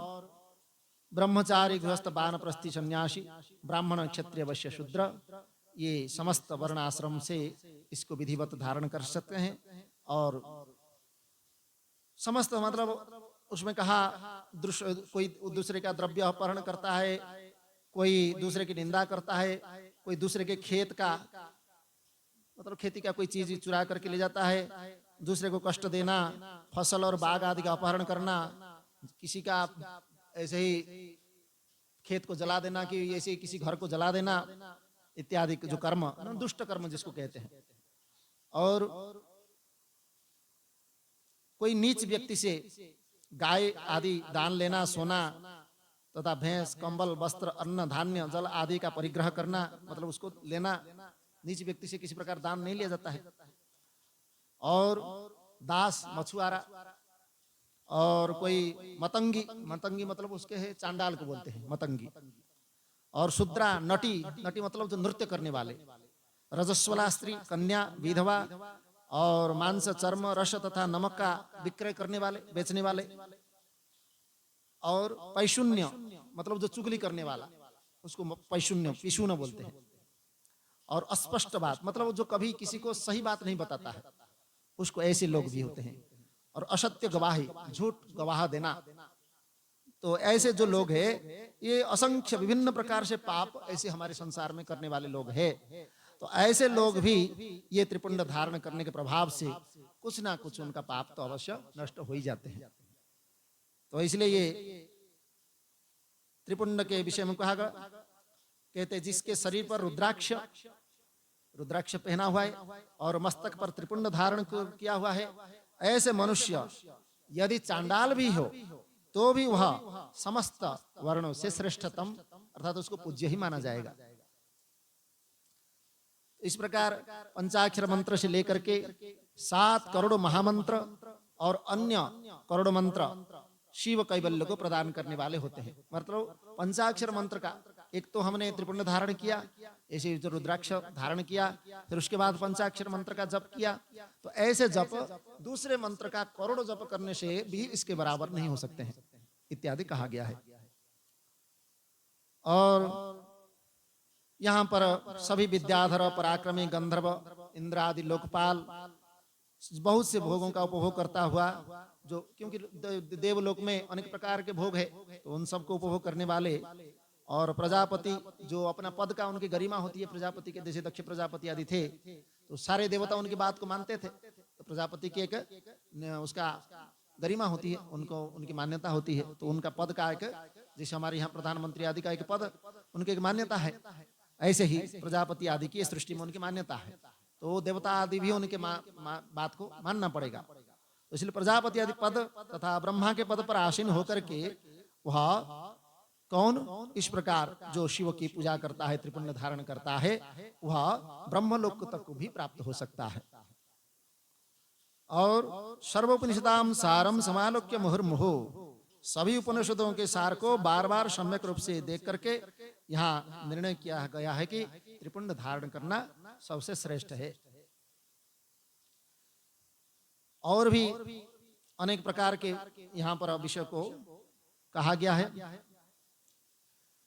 ब्रह्मचारी, गृहस्थ, वानप्रस्थी, सन्यासी, ब्राह्मण, क्षत्रिय, वैश्य, शूद्र, ये समस्त वर्णाश्रम से इसको विधिवत धारण कर सकते हैं। और समस्त मतलब उसमें कहा, कोई दूसरे का द्रव्य अपहरण करता है, कोई दूसरे की निंदा करता है, कोई दूसरे के खेत का, मतलब खेती का कोई चीज चुरा करके ले जाता है, दूसरे को कष्ट देना, फसल और बाग आदि का अपहरण करना, किसी का ऐसे ही खेत को जला देना, कि ऐसे किसी घर को जला देना इत्यादि जो कर्म, दुष्ट कर्म जिसको कहते हैं। और कोई नीच व्यक्ति से गाय आदि दान लेना, सोना तथा भैंस, कंबल, वस्त्र, अन्न, धान्य, जल आदि का परिग्रह करना, मतलब उसको लेना, नीच व्यक्ति से किसी प्रकार दान नहीं लिया जाता है। और दास, मछुआरा, और कोई मतंगी, मतंगी मतलब उसके है चांडाल को बोलते हैं मतंगी। और शूद्रा, नटी, नटी मतलब जो नृत्य करने वाले, रजस्वला स्त्री, कन्या, विधवा, और मांस, चर्म, रस तथा नमक का विक्रय करने वाले, बेचने वाले। और पैशून्य मतलब जो चुगली करने वाला, उसको पैशून्य, पिशून बोलते हैं। और अस्पष्ट बात मतलब जो कभी किसी को सही बात नहीं बताता है, उसको ऐसे लोग भी होते हैं। और असत्य गवाही, झूठ गवाह देना। तो ऐसे जो लोग हैं, ये असंख्य विभिन्न प्रकार से पाप ऐसे हमारे संसार में करने वाले लोग हैं। तो ऐसे लोग भी ये त्रिपुंड धारण करने के प्रभाव से कुछ ना कुछ उनका पाप तो अवश्य नष्ट हो ही जाते हैं। तो इसलिए ये त्रिपुंड के विषय में कहा गया, कहते जिसके शरीर पर रुद्राक्ष, रुद्राक्ष पहना हुआ है और मस्तक पर त्रिपुंड धारण किया हुआ है, ऐसे मनुष्य यदि चांडाल भी हो तो भी वह समस्त वर्णों से श्रेष्ठतम, अर्थात उसको पूज्य ही माना जाएगा। इस प्रकार पंचाक्षर मंत्र से लेकर के 7 करोड़ महामंत्र और अन्य करोड़ मंत्र शिव कैवल्य को प्रदान करने वाले होते हैं। मतलब पंचाक्षर मंत्र का एक तो हमने त्रिपुंड धारण किया, ऐसे जो रुद्राक्ष धारण किया, फिर उसके बाद पंचाक्षर मंत्र का जप किया। तो ऐसे जप दूसरे मंत्र का करोड़ों जप करने से भी इसके बराबर नहीं हो सकते हैं इत्यादि कहा गया है। और यहाँ पर सभी विद्याधर, पराक्रमी, गंधर्व, इंद्र आदि लोकपाल बहुत से भोगों का उपभोग करता हुआ, जो क्योंकि देवलोक में अनेक प्रकार के भोग है, तो उन सबको उपभोग करने वाले, और प्रजापति जो अपना पद का उनकी गरिमा होती है, प्रजापति के जैसे दक्ष प्रजापति आदि थे, तो सारे देवता उनकी बात को मानते थे। तो प्रजापति की एक उसका गरिमा होती है, उनको उनकी मान्यता होती है। तो उनका पद का एक, जैसे हमारे यहाँ प्रधानमंत्री आदि का एक पद, उनकी एक मान्यता है, ऐसे ही प्रजापति आदि की सृष्टि में उनकी मान्यता है। तो देवता आदि भी उनके बात को मानना पड़ेगा। तो इसलिए प्रजापति आदि पद तथा ब्रह्मा के पद पर आसीन होकर के वह कौन इस प्रकार जो शिव की पूजा करता है, त्रिपुंड धारण करता है, वह ब्रह्मलोक तक को भी प्राप्त हो सकता है। और सर्वोपनिषदाम सारम समालोक्य मुहुर्मुहु, सभी उपनिषदों के सार को बार बार सम्यक रूप से देख करके यहाँ निर्णय किया गया है कि त्रिपुंड धारण करना सबसे श्रेष्ठ है। और भी अनेक प्रकार के यहाँ पर विषय को कहा गया है।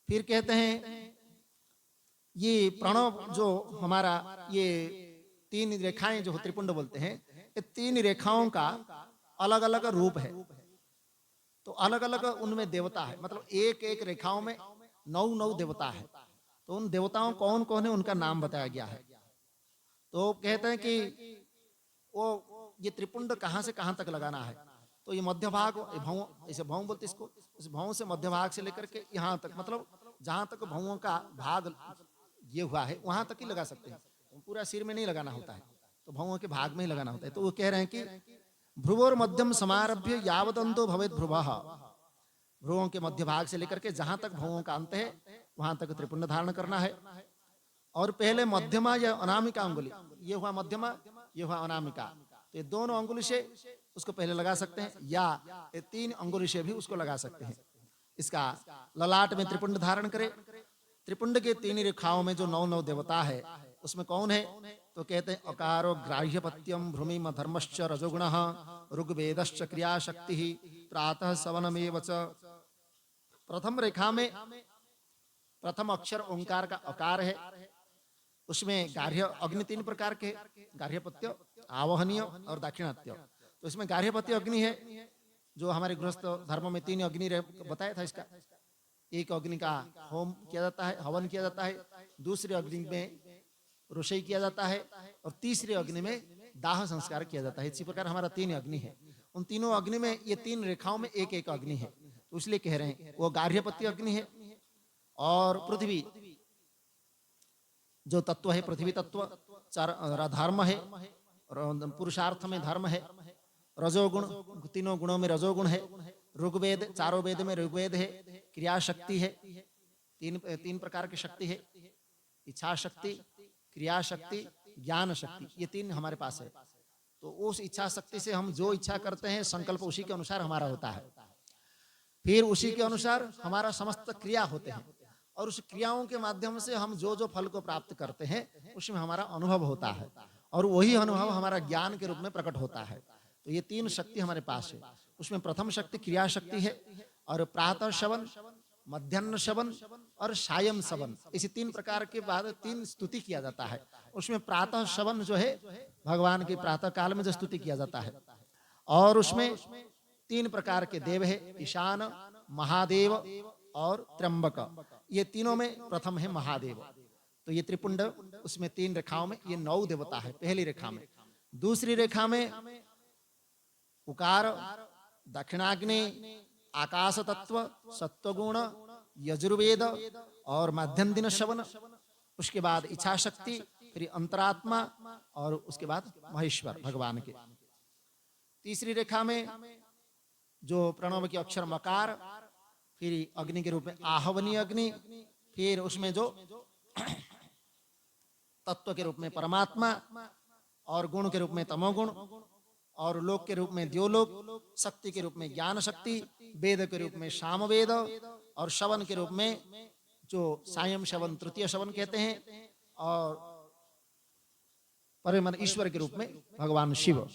फिर कहते हैं ये प्रणव जो हमारा ये 3 रेखाएं जो त्रिपुंड बोलते हैं, ये 3 रेखाओं का अलग अलग रूप है। तो अलग अलग उनमें देवता है, मतलब एक एक रेखाओं में 9 देवता है। तो उन देवताओं कौन कौन है उनका नाम बताया गया है। तो कहते हैं कि वो ये त्रिपुंड कहाँ से कहाँ तक लगाना है। तो ये मध्य भाग, भौं, इसे भौं बोलते इसको, इस भौं से मध्य भाग से लेकर के यहाँ तक, मतलब जहाँ तक भौं का भाग ये हुआ है वहां तक ही लगा सकते हैं, तो पूरा सिर में नहीं लगाना होता है, तो भौं के भाग में ही लगाना होता है। तो वो कह रहे हैं कि भ्रुवोर मध्यम समारभ्य यावदंतो भवेत भ्रुवः, भ्रुवों के मध्य भाग से लेकर के जहां तक भौं का अंत है वहां तक त्रिपुंड धारण करना है। और पहले मध्यमा या अनामिका अंगुली, ये हुआ मध्यमा, ये हुआ अनामिका, तो ये दोनों अंगुली से उसको पहले लगा सकते हैं, या ये 3 अंगुली से भी उसको लगा सकते हैं। इसका ललाट में त्रिपुंड धारण करे। त्रिपुंड के 3 रेखाओं में जो 9 देवता है उसमें कौन है, तो कहते हैं अकारो ग्राह्यपत्यम भ्रूमिम धर्मश्च रजोगुणः ऋग्वेदश्च क्रियाशक्ति प्रातः सवनमेव च। प्रथम रेखा में प्रथम अक्षर ओंकार का अकार है, उसमें गार्ह्य अग्नि 3 प्रकार के, गार्ह्यपत्य, आवहनीय और दाक्षिणात्य। तो इसमें गार्ह्यपत्य अग्नि है जो हमारे गृहस्थ धर्म में 3 अग्नि बताया था। इसका एक अग्नि का होम किया जाता है, हवन किया जाता है, दूसरे अग्नि में रोषई किया जाता है, और तीसरे अग्नि में दाह संस्कार किया जाता है। इसी प्रकार हमारा 3 अग्नि है। उन तीनों अग्नि में ये 3 रेखाओं में एक एक अग्नि है, तो इसलिए कह रहे हैं वो गार्ह्यपत्य अग्नि है। और पृथ्वी जो तत्व है, पृथ्वी तत्व धर्म है, पुरुषार्थ में धर्म है, रजोगुण, तीनों गुणों में रजोगुण है, ऋग्वेद, चारों वेद में ऋग्वेद है, क्रिया शक्ति है, 3 प्रकार की शक्ति है, इच्छा शक्ति, क्रिया शक्ति, ज्ञान शक्ति, ये 3 हमारे पास है। तो उस इच्छा शक्ति से हम जो इच्छा करते हैं संकल्प उसी के अनुसार हमारा होता है, फिर उसी के अनुसार हमारा समस्त क्रिया होते हैं, और उस क्रियाओं के माध्यम से हम जो जो फल को प्राप्त करते हैं उसमें हमारा अनुभव होता है, और वही अनुभव हमारा ज्ञान के रूप में प्रकट होता है। तो ये 3 शक्ति हमारे पास है। उसमें प्रथम शक्ति क्रिया शक्ति है, और प्रातः शवन, मध्याह्न शवन और सायं शवन, इसी 3 प्रकार के बाद 3 स्तुति किया जाता है। उसमें प्रातः शवन जो है भगवान की प्रातः काल में जो स्तुति किया जाता है, और उसमें 3 प्रकार के देव है, ईशान, महादेव और त्र्यंबक, ये तीनों में प्रथम है महादेव। तो ये त्रिपुंड, उसमें 3 रेखाओं में ये 9 देवता है पहली रेखा में। दूसरी रेखा में उकार, दक्षिणाग्नि, आकाश तत्व, सत्वगुण, यजुर्वेद और मध्यम दिन शवन, उसके बाद इच्छा शक्ति, फिर अंतरात्मा, और उसके बाद महेश्वर भगवान के। तीसरी रेखा में जो प्रणव के अक्षर मकार, फिर अग्नि के रूप में आहवनीय अग्नि, फिर उसमें जो तत्व के रूप में परमात्मा, और गुण के रूप में तमोगुण, और लोक के रूप में द्योलोक, शक्ति के रूप में ज्ञान शक्ति, वेद के रूप में सामवेद, और शवन के रूप में जो सायं शवन, तृतीय शवन कहते हैं, और परम ईश्वर के रूप में भगवान शिव।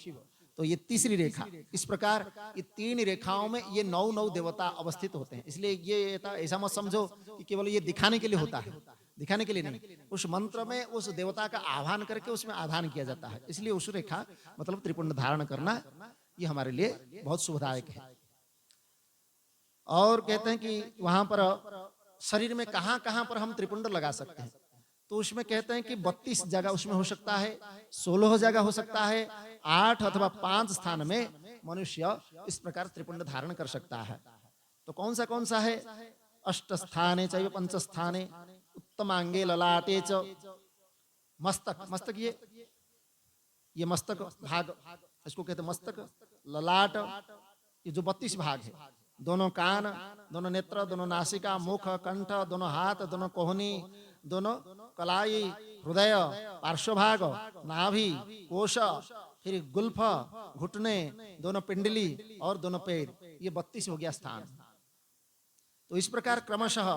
तो ये तीसरी रेखा। इस प्रकार ये 3 रेखाओं में ये 9 देवता अवस्थित होते हैं। इसलिए ये ऐसा मत समझो कि केवल ये दिखाने के लिए होता है, दिखाने के लिए नहीं, उस मंत्र में उस देवता का आह्वान करके उसमें आधान किया जाता है। इसलिए उस रेखा मतलब त्रिपुंड धारण करना ये हमारे लिए बहुत शुभदायक है। और कहते हैं कि वहां पर शरीर में कहां कहां पर हम त्रिपुंड लगा सकते हैं, तो उसमें कहते हैं कि 32 जगह उसमें हो सकता है, 16 जगह हो सकता है, 8 अथवा 5 स्थान में मनुष्य इस प्रकार त्रिपुंड धारण कर सकता है। तो कौन सा है? अष्ट स्थाने चैव पंच स्थाने उत्तमांगे ललाटे च। मस्तक, मस्तक ये मस्तक भाग, इसको कहते हैं मस्तक, ललाट, ये जो 32 भाग है, दोनों कान, दोनों नेत्र, दोनों नासिका, मुख, कंठ, दोनों हाथ, दोनों कोहनी, दोनों कलाई, हृदय, पार्श्वभाग, नाभि, कोश, फिर गुल्फ, घुटने, दोनों पिंडली और दोनों पैर, ये 32 हो गया स्थान। तो इस प्रकार क्रमशः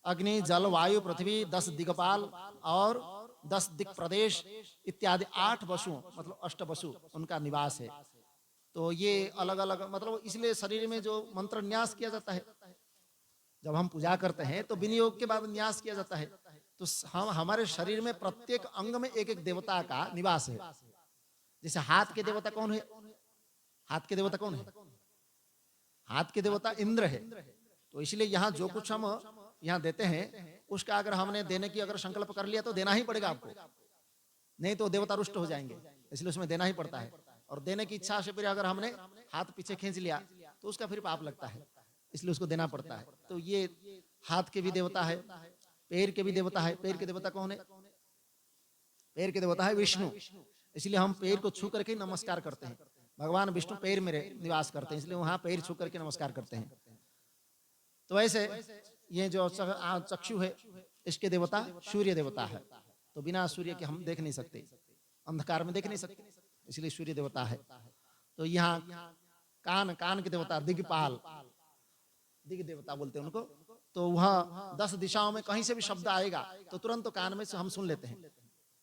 अग्नि, जल, वायु, पृथ्वी, 10 दिक्पाल और 10 दिक् प्रदेश इत्यादि 8 वसुओं, मतलब 8 वसु उनका निवास है। तो ये अलग अलग, मतलब इसलिए शरीर में जो मंत्र न्यास किया जाता है, जब हम पूजा करते हैं तो विनियोग के बाद न्यास किया जाता है। तो हम हमारे शरीर में प्रत्येक अंग में एक एक देवता का निवास है। जैसे हाथ के देवता कौन है? हाथ के देवता कौन है? हाथ के देवता इंद्र है। तो इसलिए यहाँ जो कुछ हम यहाँ देते हैं, उसका अगर हमने देने की अगर संकल्प कर लिया तो देना ही पड़ेगा आपको, नहीं तो देवता रुष्ट हो जाएंगे, इसलिए उसमें देना ही पड़ता है। और देने की इच्छा से फिर अगर हमने हाथ पीछे खींच लिया तो उसका फिर पाप लगता है, इसलिए उसको देना पड़ता है। तो ये हाथ के भी देवता है, पैर के भी देवता है। पैर के देवता कौन है? पैर के देवता है विष्णु, इसलिए हम पैर को छू करके नमस्कार करते हैं। भगवान विष्णु पैर में निवास करते हैं, इसलिए वहां पैर छू करके नमस्कार करते हैं। तो ऐसे ये जो चक्षु है इसके देवता सूर्य देवता है, तो बिना सूर्य के हम देख नहीं सकते, अंधकार में देख नहीं सकते, इसलिए सूर्य देवता है। तो यहाँ कान, कान के देवता दिग्पाल, दिग देवता बोलते हैं उनको। तो वह 10 दिशाओं में कहीं से भी शब्द आएगा तो तुरंत तो कान में से हम सुन लेते हैं,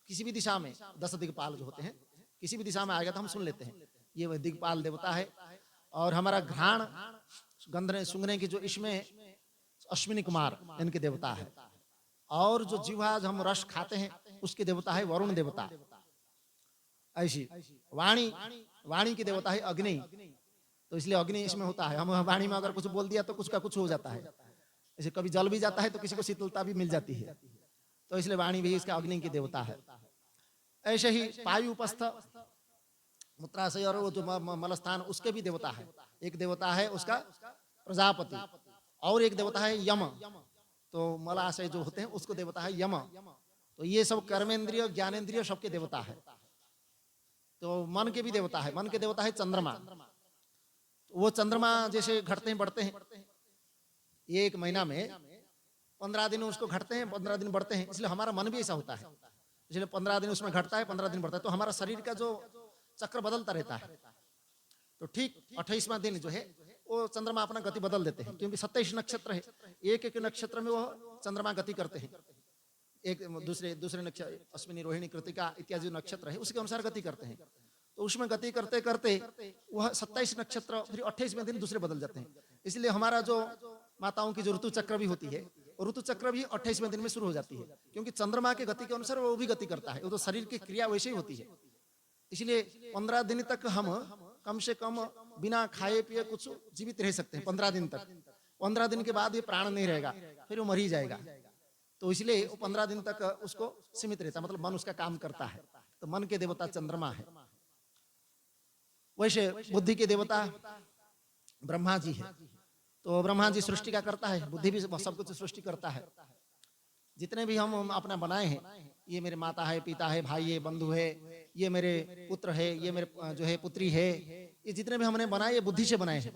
किसी भी दिशा में 10 दिग्पाल जो होते हैं किसी भी दिशा में आएगा तो हम सुन लेते हैं, ये वह दिग्पाल देवता है। और हमारा घ्राण गंधने सूंघने की जो इसमें अश्विनी कुमार इनके देवता है। और जो जीवा हम रस खाते हैं उसके देवता है वरुण देवता। ऐसी वाणी, वाणी की देवता है अग्नि, तो इसलिए अग्नि इसमें होता है। हम वाणी में अगर कुछ बोल दिया तो कुछ का कुछ हो जाता है, ऐसे कभी जल भी जाता है तो किसी को शीतलता भी मिल जाती है, तो इसलिए वाणी भी इसका अग्नि की देवता है। ऐसे ही पायु उपस्थ मूत्राशय और वो जो मलस्थान उसके भी देवता है। एक देवता है उसका प्रजापति, और एक देवता है यम, तो मलाशय जो होते हैं उसको देवता है यम। तो ये सब कर्मेंद्रिय ज्ञानेंद्रिय सबके देवता है। तो मन के भी देवता है, मन के देवता है चंद्रमा। वो चंद्रमा जैसे घटते हैं बढ़ते हैं, एक महीना में 15 दिन उसको घटते हैं 15 दिन बढ़ते हैं, इसलिए हमारा मन भी ऐसा होता है, इसलिए 15 दिन उसमें घटता है 15 दिन बढ़ता है, तो हमारा शरीर का जो चक्र बदलता रहता है। तो ठीक 28वां दिन जो है वो चंद्रमा अपना गति बदल देते हैं, क्योंकि 27 नक्षत्र है, एक एक नक्षत्र में वो चंद्रमा गति करते हैं, एक दूसरे नक्षत्र अश्विनी रोहिणी कृतिका इत्यादि नक्षत्र है उसके अनुसार गति करते हैं। तो उसमें गति करते करते वह 27 नक्षत्र फिर 28वें दिन दूसरे बदल जाते हैं। इसलिए हमारा जो माताओं की जो ऋतु चक्र भी होती है ऋतु चक्र भी 28वें दिन में शुरू हो जाती है, क्योंकि चंद्रमा के गति के अनुसार वो भी गति करता है, वो तो शरीर की क्रिया वैसे ही होती है। इसलिए 15 दिन तक हम कम से कम बिना खाए पिए कुछ जीवित रह सकते हैं 15 दिन तक। 15 दिन के बाद ये प्राण नहीं रहेगा, फिर वो मर ही जाएगा। तो इसलिए वो 15 दिन तक उसको सीमित रहता, मतलब मन उसका काम करता है। तो मन के देवता चंद्रमा है। वैसे बुद्धि के देवता ब्रह्मा जी है। तो ब्रह्मा जी सृष्टि का करता है, बुद्धि भी सब कुछ सृष्टि करता है। जितने भी हम अपना बनाए हैं, ये मेरे माता है, पिता है, भाई है, बंधु है, ये मेरे पुत्र है, ये मेरे जो है पुत्री है, ये जितने भी हमने बनाए ये बुद्धि से बनाए हैं।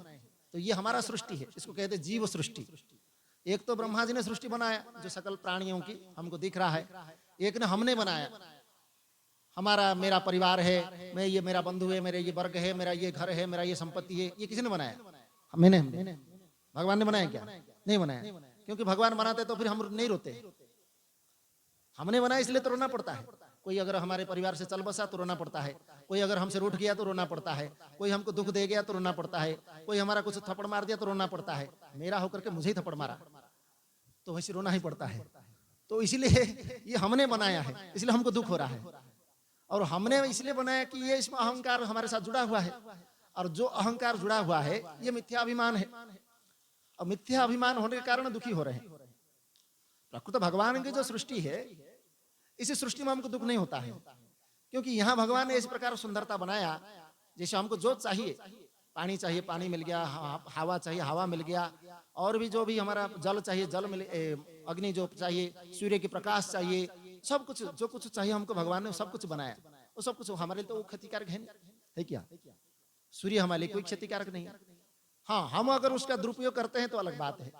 तो ये हमारा सृष्टि है, इसको कहते हैं जीव सृष्टि। एक तो ब्रह्मा जी ने सृष्टि बनाया जो सकल प्राणियों की हमको दिख रहा है, एक ने हमने बनाया, हमारा मेरा परिवार है, मैं ये मेरा बंधु है, मेरे ये वर्ग है, मेरा ये घर है, मेरा ये संपत्ति है, ये किसने बनाया? मैंने भगवान ने बनाया क्या? नहीं बनाया, क्योंकि भगवान बनाते तो फिर हम नहीं रोते। हमने बनाया इसलिए तो रोना पड़ता है। कोई अगर हमारे परिवार से चल बसा तो रोना पड़ता है, कोई अगर हमसे रूठ गया तो रोना पड़ता है, कोई हमको दुख दे गया तो रोना पड़ता है, कोई हमारा कुछ थप्पड़ मार दिया तो रोना पड़ता है। मेरा होकर के मुझे ही थप्पड़ मारा तो वैसे रोना ही पड़ता है। तो इसलिए ये हमने बनाया है, इसलिए हमको दुख हो रहा है। और हमने इसलिए बनाया कि ये इसमें अहंकार हमारे साथ जुड़ा हुआ है, और जो अहंकार जुड़ा हुआ है ये मिथ्या अभिमान है, और मिथ्या अभिमान होने के कारण दुखी हो रहे हैं। प्रकृत भगवान की जो सृष्टि है इसी सृष्टि में हमको दुख नहीं होता है, क्योंकि यहाँ भगवान ने इस प्रकार सुंदरता बनाया। जैसे हमको जो चाहिए, पानी चाहिए पानी मिल गया, हवा चाहिए हवा मिल गया, और भी जो भी हमारा जल चाहिए जल मिल, अग्नि जो चाहिए, सूर्य की प्रकाश चाहिए, सब कुछ जो कुछ चाहिए हमको भगवान ने सब कुछ बनाया। वो सब कुछ हमारे लिए तो क्षतिकारक है क्या? सूर्य हमारे लिए कोई क्षतिकारक नहीं है। हाँ, हम अगर उसका दुरुपयोग करते हैं तो अलग बात है।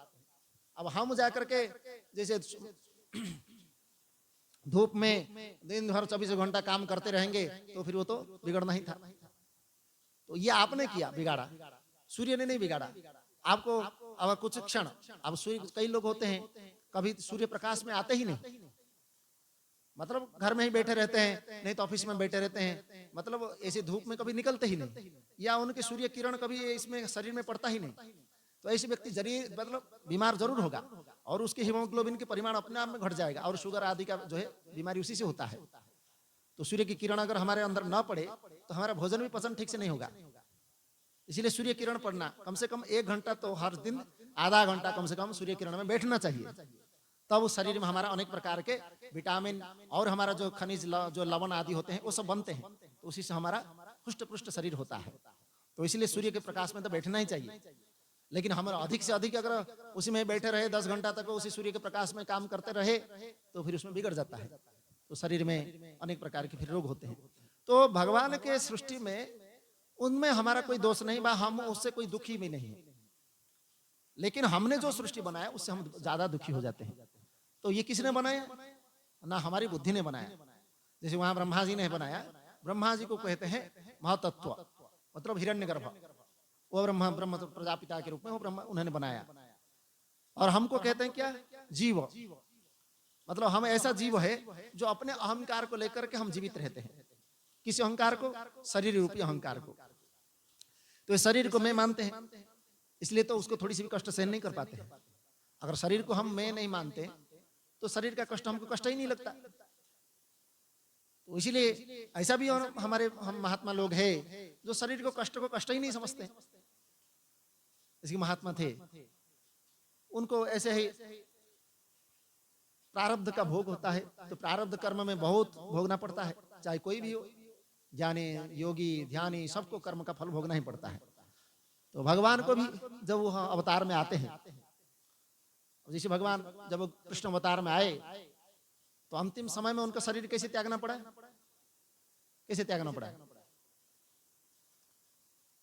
अब हम जाकर के जैसे धूप में दिन भर 24 घंटा काम करते रहेंगे तो फिर वो तो बिगड़ना ही था। तो ये आपने किया, बिगाड़ा, सूर्य ने नहीं बिगाड़ा आपको। अब कुछ क्षण, अब सूर्य, कई लोग होते हैं कभी सूर्य प्रकाश में आते ही नहीं, मतलब घर में ही बैठे रहते हैं, नहीं तो ऑफिस में बैठे रहते हैं, मतलब ऐसे धूप में कभी निकलते ही नहीं, या उनके सूर्य किरण कभी इसमें शरीर में पड़ता ही नहीं। तो ऐसे व्यक्ति जरूर मतलब बीमार जरूर होगा, और उसके हीमोग्लोबिन के परिमाण अपने आप में घट जाएगा, और शुगर आदि का जो है बीमारी उसी से होता है। तो सूर्य की किरण अगर हमारे अंदर न पड़े तो हमारा भोजन भी पचन ठीक से नहीं होगा। इसीलिए सूर्य किरण पढ़ना कम से कम 1 घंटा तो हर दिन, आधा घंटा कम से कम सूर्य किरण में बैठना चाहिए। तब उस शरीर में हमारा अनेक प्रकार के विटामिन और हमारा जो खनिज जो लवण आदि होते हैं वो सब बनते हैं, तो उसी से हमारा हुष्ट पुष्ट शरीर होता है। तो इसलिए सूर्य के प्रकाश में तो बैठना ही चाहिए। लेकिन हम अधिक से अधिक अगर उसी में बैठे रहे 10 घंटा तक उसी सूर्य के प्रकाश में काम करते रहे तो फिर उसमें बिगड़ जाता है, तो शरीर में अनेक प्रकार के फिर रोग होते हैं। तो भगवान के सृष्टि में उनमें हमारा कोई दोष नहीं बा, हम उससे कोई दुखी भी नहीं है। लेकिन हमने जो सृष्टि बनाया उससे हम ज्यादा दुखी हो जाते हैं। तो ये किसने बनाया? ना हमारी बुद्धि ने बनाया। जैसे वहां ब्रह्मा जी ने बनाया, ब्रह्मा जी को कहते हैं महातत्व, मतलब हिरण्यगर्भ। वो ब्रह्म प्रजापिता के रूप में वो ब्रह्मा उन्होंने बनाया। और हमको कहते हैं क्या? जीव। मतलब हम ऐसा जीव है जो अपने अहंकार को लेकर के हम जीवित रहते हैं। किस अहंकार को? शरीर रूपी अहंकार को। तो इस शरीर को मैं मानते हैं, इसलिए तो उसको थोड़ी सी भी कष्ट सहन नहीं कर पाते हैं। अगर शरीर को हम मैं नहीं मानते तो शरीर का कष्ट हमको कष्ट ही नहीं लगता। तो इसीलिए ऐसा भी हमारे हम महात्मा लोग हैं जो शरीर को कष्ट ही नहीं समझते। इसके महात्मा थे, उनको ऐसे ही प्रारब्ध का भोग होता है, तो प्रारब्ध कर्म में बहुत भोगना पड़ता है, चाहे कोई भी हो, ज्ञानी योगी ध्यानी सबको कर्म का फल भोगना ही पड़ता है। तो भगवान को भी जब वो अवतार में आते हैं, जैसे भगवान जब कृष्ण अवतार में आए तो अंतिम समय में उनका शरीर कैसे त्यागना पड़ा? कैसे त्यागना पड़ा?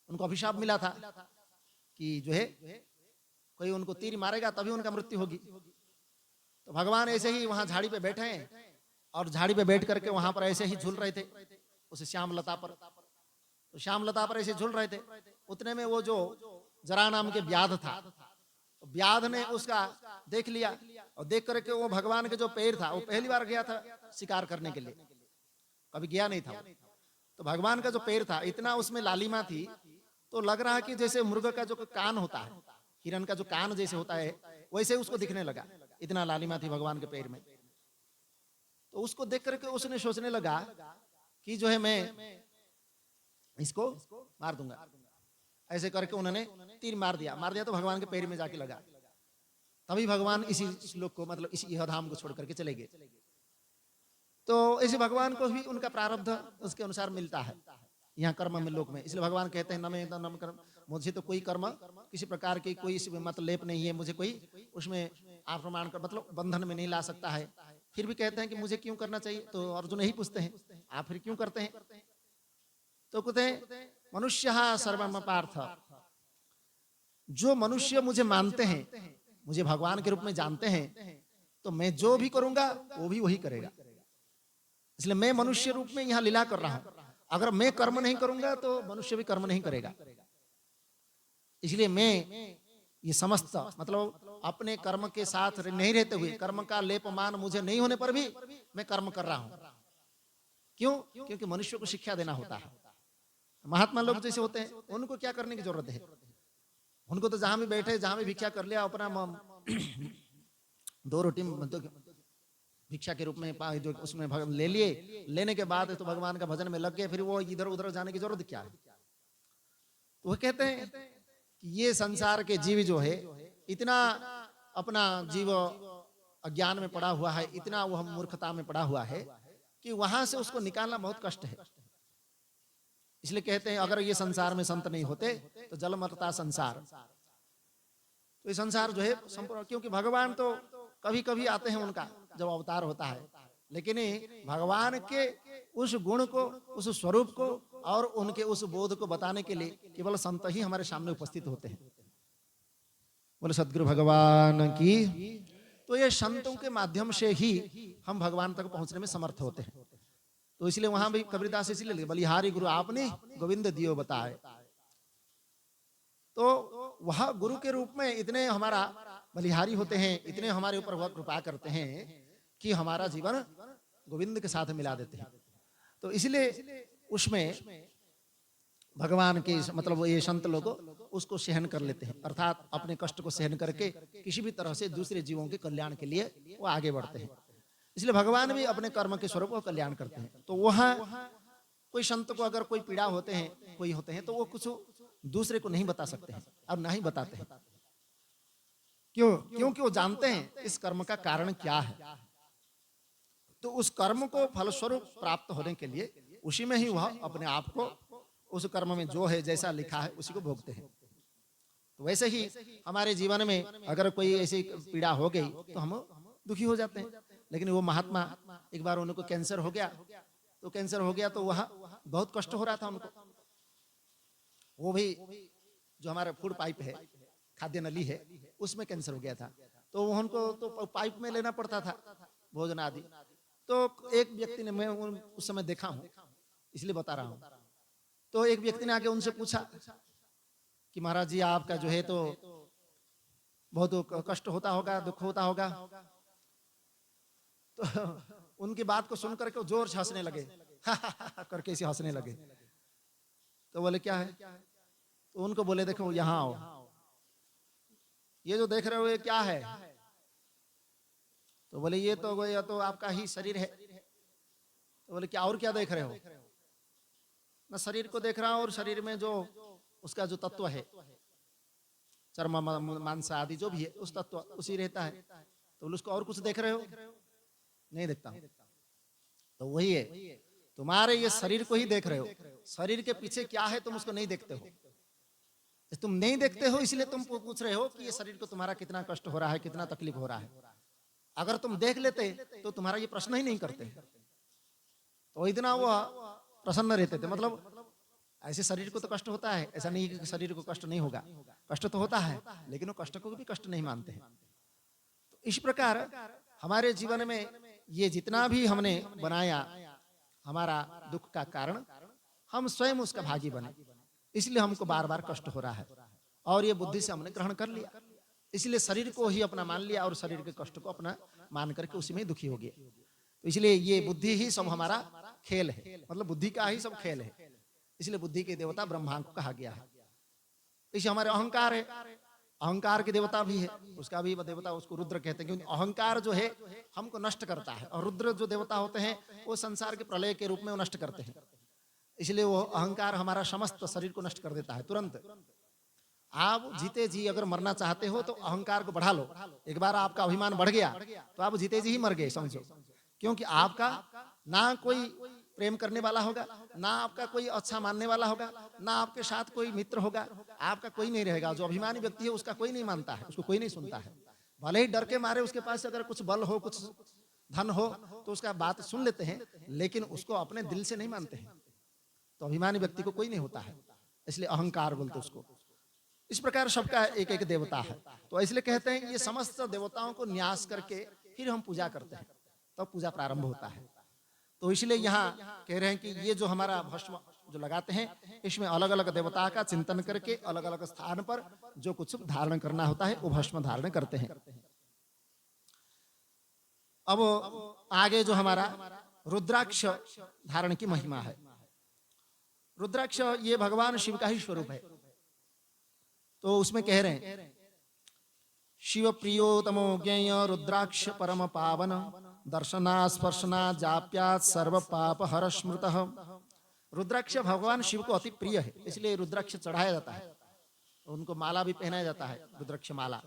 उनको अभिशाप मिला था कि जो है कोई उनको तीर मारेगा तभी उनका मृत्यु होगी। तो भगवान ऐसे ही वहां झाड़ी पे बैठे हैं और झाड़ी पे बैठ करके वहां पर ऐसे ही झूल रहे थे उस श्यामलता पर। तो श्यामलता पर ऐसे झूल रहे थे, उतने में वो जो जरा नाम के व्याध था, तो व्याध ने उसका देख लिया और देख करके वो भगवान के जो पैर था, वो पहली बार गया था शिकार करने के लिए, कभी गया नहीं था। तो भगवान का जो पैर था इतना उसमें लालिमा थी, तो लग रहा है कि जैसे मुर्ग का जो कान होता है, हिरण का जो कान जैसे होता है वैसे उसको दिखने लगा, इतना लालिमा थी भगवान के पैर में। तो उसको देख करके उसने सोचने लगा कि जो है मैं इसको मार दूंगा। ऐसे करके उन्होंने तीर मार दिया तो भगवान के पैर में जाके लगा। तभी भगवान इसी श्लोक को मतलब इस यह धाम को छोड़ करके चले गए। तो ऐसे भगवान को भी उनका प्रारब्ध उसके अनुसार मिलता है यहाँ कर्म में लोक में। इसलिए भगवान कहते हैं नमे नम कर्म, मुझे तो कोई कर्म किसी प्रकार की कोई मतलब लेप नहीं है, मुझे कोई उसमें आप प्रमाण कर मतलब बंधन में नहीं ला सकता है। फिर भी कहते हैं कि मुझे क्यों करना चाहिए? तो अर्जुन यही पूछते हैं आप फिर क्यों करते हैं? तो कहते हैं मनुष्य सर्वम पार्थ, जो मनुष्य मुझे मानते हैं, मुझे भगवान के रूप में जानते हैं, तो मैं जो भी करूंगा वो भी वही करेगा। इसलिए मैं मनुष्य रूप में यहाँ लीला कर रहा हूं। अगर मैं कर्म नहीं करूंगा तो मनुष्य भी कर्म नहीं करेगा। इसलिए मैं ये समस्त मतलब अपने कर्म के साथ नहीं रहते हुए, कर्म का लेपमान मुझे नहीं होने पर भी मैं कर्म कर रहा हूं। क्यों? क्योंकि मनुष्य को शिक्षा देना होता है। महात्मा लोग जैसे होते हैं उनको क्या करने की जरूरत है? उनको तो जहां भी बैठे, जहां भी भिक्षा कर लिया, अपना 2 रोटी भिक्षा के रूप में जो उसमें ले लिए, लेने के बाद तो भगवान का भजन में लग गए, फिर वो इधर उधर जाने की जरूरत क्या है? तो वो कहते हैं कि ये संसार के जीव जो है इतना अपना जीव अज्ञान में पड़ा हुआ है, इतना वो मूर्खता में पड़ा हुआ है कि वहां से उसको निकालना बहुत कष्ट है। इसलिए कहते हैं अगर ये संसार में संत नहीं होते तो जल मरता संसार। तो ये संसार जो है संपूर्ण, क्योंकि भगवान तो कभी कभी आते हैं उनका जब अवतार होता है, लेकिन भगवान के उस गुण को, उस स्वरूप को और उनके उस बोध को बताने के लिए केवल संत ही हमारे सामने उपस्थित होते हैं। बोले सद्गुरु भगवान की। तो ये संतों के माध्यम से ही हम भगवान तक पहुंचने में समर्थ होते हैं। तो इसलिए वहां भी कबीरदास इसलिए लिखे बलिहारी गुरु आपने गोविंद दियो बताए। तो वह गुरु के रूप में इतने हमारा बलिहारी होते हैं, इतने हमारे ऊपर वह कृपा करते हैं कि हमारा जीवन गोविंद के साथ मिला देते हैं। तो इसलिए उसमें भगवान के मतलब ये संत लोग उसको सहन कर लेते हैं, अर्थात अपने कष्ट को सहन करके किसी भी तरह से दूसरे जीवों के कल्याण के लिए वो आगे बढ़ते हैं। इसलिए भगवान भी अपने कर्म के स्वरूप को कल्याण करते हैं। तो वहां कोई संत को अगर कोई पीड़ा होते हैं, कोई होते हैं, तो वो कुछ दूसरे को नहीं बता सकते हैं और ना ही बताते हैं। क्यों? क्योंकि वो जानते हैं इस कर्म का कारण क्या है। तो उस कर्म को फलस्वरूप प्राप्त होने के लिए उसी में ही वह अपने आप को उस कर्म में जो है जैसा लिखा है उसी को भोगते हैं। तो वैसे ही हमारे जीवन में अगर कोई ऐसी पीड़ा हो गई तो हम दुखी हो जाते हैं। लेकिन वो महात्मा, एक बार उनको कैंसर हो गया, तो कैंसर हो गया तो वह बहुत कष्ट हो रहा था उनको। वो भी जो हमारा फूड पाइप है, खाद्य नली है, उसमें कैंसर हो गया था। तो उनको तो पाइप में लेना पड़ता था भोजन आदि। तो एक व्यक्ति ने, मैं उस समय देखा हूँ इसलिए बता रहा हूँ, तो एक व्यक्ति ने आके उनसे पूछा कि महाराज जी आपका जो है तो बहुत कष्ट होता होगा, दुख होता होगा। तो उनकी बात को सुन करके जोर से हंसने लगे करके इसे हंसने लगे। तो बोले क्या है? तो उनको बोले देखो यहाँ आओ, ये जो देख रहे हो ये क्या है? तो बोले ये तो आपका ही शरीर है। तो बोले क्या और क्या देख रहे हो? मैं शरीर को देख रहा हूँ और शरीर में जो उसका जो तत्व है, चर्म मांस आदि जो भी है उस तत्व उसी रहता है। तो बोले उसको और कुछ देख रहे हो? नहीं देखता हूं। तो वही है, तुम्हारे ये शरीर को ही देख रहे हो, शरीर के पीछे क्या है तुम उसको नहीं देखते हो। तुम नहीं देखते हो इसलिए तुम पूछ रहे हो कि ये शरीर को तुम्हारा कितना कष्ट हो रहा है, कितना तकलीफ हो रहा है। अगर तुम देख लेते तो तुम्हारा ये प्रश्न ही नहीं करते। तो इतना वो प्रसन्न रहते थे। मतलब ऐसे शरीर को तो कष्ट होता है, ऐसा नहीं कि शरीर को कष्ट नहीं होगा, कष्ट तो होता है, लेकिन वो कष्ट को भी कष्ट नहीं मानते हैं। तो इस प्रकार हमारे जीवन में ये जितना भी हमने बनाया हमारा दुख का कारण, हम स्वयं उसका भागी बने, इसलिए हमको बार बार कष्ट हो रहा है। और ये बुद्धि से हमने ग्रहण कर लिया, इसलिए शरीर को ही अपना मान लिया और शरीर के कष्ट को अपना मान करके उसी में दुखी हो गए। तो इसलिए ये बुद्धि ही सब हमारा खेल है, मतलब बुद्धि का ही सब खेल है। इसलिए बुद्धि के देवता ब्रह्मा को कहा गया है। इसे हमारे अहंकार है, अहंकार की देवता भी है, उसका भी देवता उसको रुद्र कहते हैं, क्योंकि अहंकार जो है हमको नष्ट करता है। और रुद्र जो देवता होते हैं वो संसार के प्रलय के रूप में वो नष्ट करते हैं। इसलिए वो अहंकार हमारा समस्त शरीर को नष्ट कर देता है तुरंत। आप जीते जी अगर मरना चाहते हो तो अहंकार को बढ़ा लो। एक बार आपका अभिमान बढ़ गया तो आप जीते जी ही मर गए समझो। क्योंकि आपका ना कोई प्रेम करने वाला होगा, ना आपका कोई अच्छा मानने वाला होगा, ना आपके साथ कोई मित्र होगा, आपका कोई नहीं रहेगा। जो अभिमानी व्यक्ति है उसका कोई नहीं मानता है, उसको कोई नहीं सुनता है। भले ही डर के मारे उसके पास अगर कुछ बल हो, कुछ धन हो, तो उसका बात सुन लेते हैं, लेकिन उसको अपने दिल से नहीं मानते हैं। तो अभिमानी व्यक्ति को कोई नहीं होता है, इसलिए अहंकार बोलते उसको। इस प्रकार सबका एक एक देवता है। तो इसलिए कहते हैं ये समस्त देवताओं को न्यास करके फिर हम पूजा करते हैं, तब तो पूजा प्रारंभ होता है। तो इसलिए यहाँ कह रहे हैं कि ये जो हमारा भस्म जो लगाते हैं, इसमें अलग अलग देवता का चिंतन करके अलग अलग स्थान पर जो कुछ धारण करना होता है वो भस्म धारण करते हैं। अब आगे जो हमारा रुद्राक्ष धारण की महिमा है। रुद्राक्ष ये भगवान शिव का ही स्वरूप है। तो उसमें कह रहे हैं शिव प्रियोतमो ज्ञेय रुद्राक्ष परम पावन दर्शना स्पर्शना जाप्यात सर्व पाप हर स्मृत। रुद्राक्ष भगवान शिव को अति प्रिय है, इसलिए रुद्राक्ष चढ़ाया जाता है। उनको माला भी पहनाया जाता है, रुद्राक्ष माला।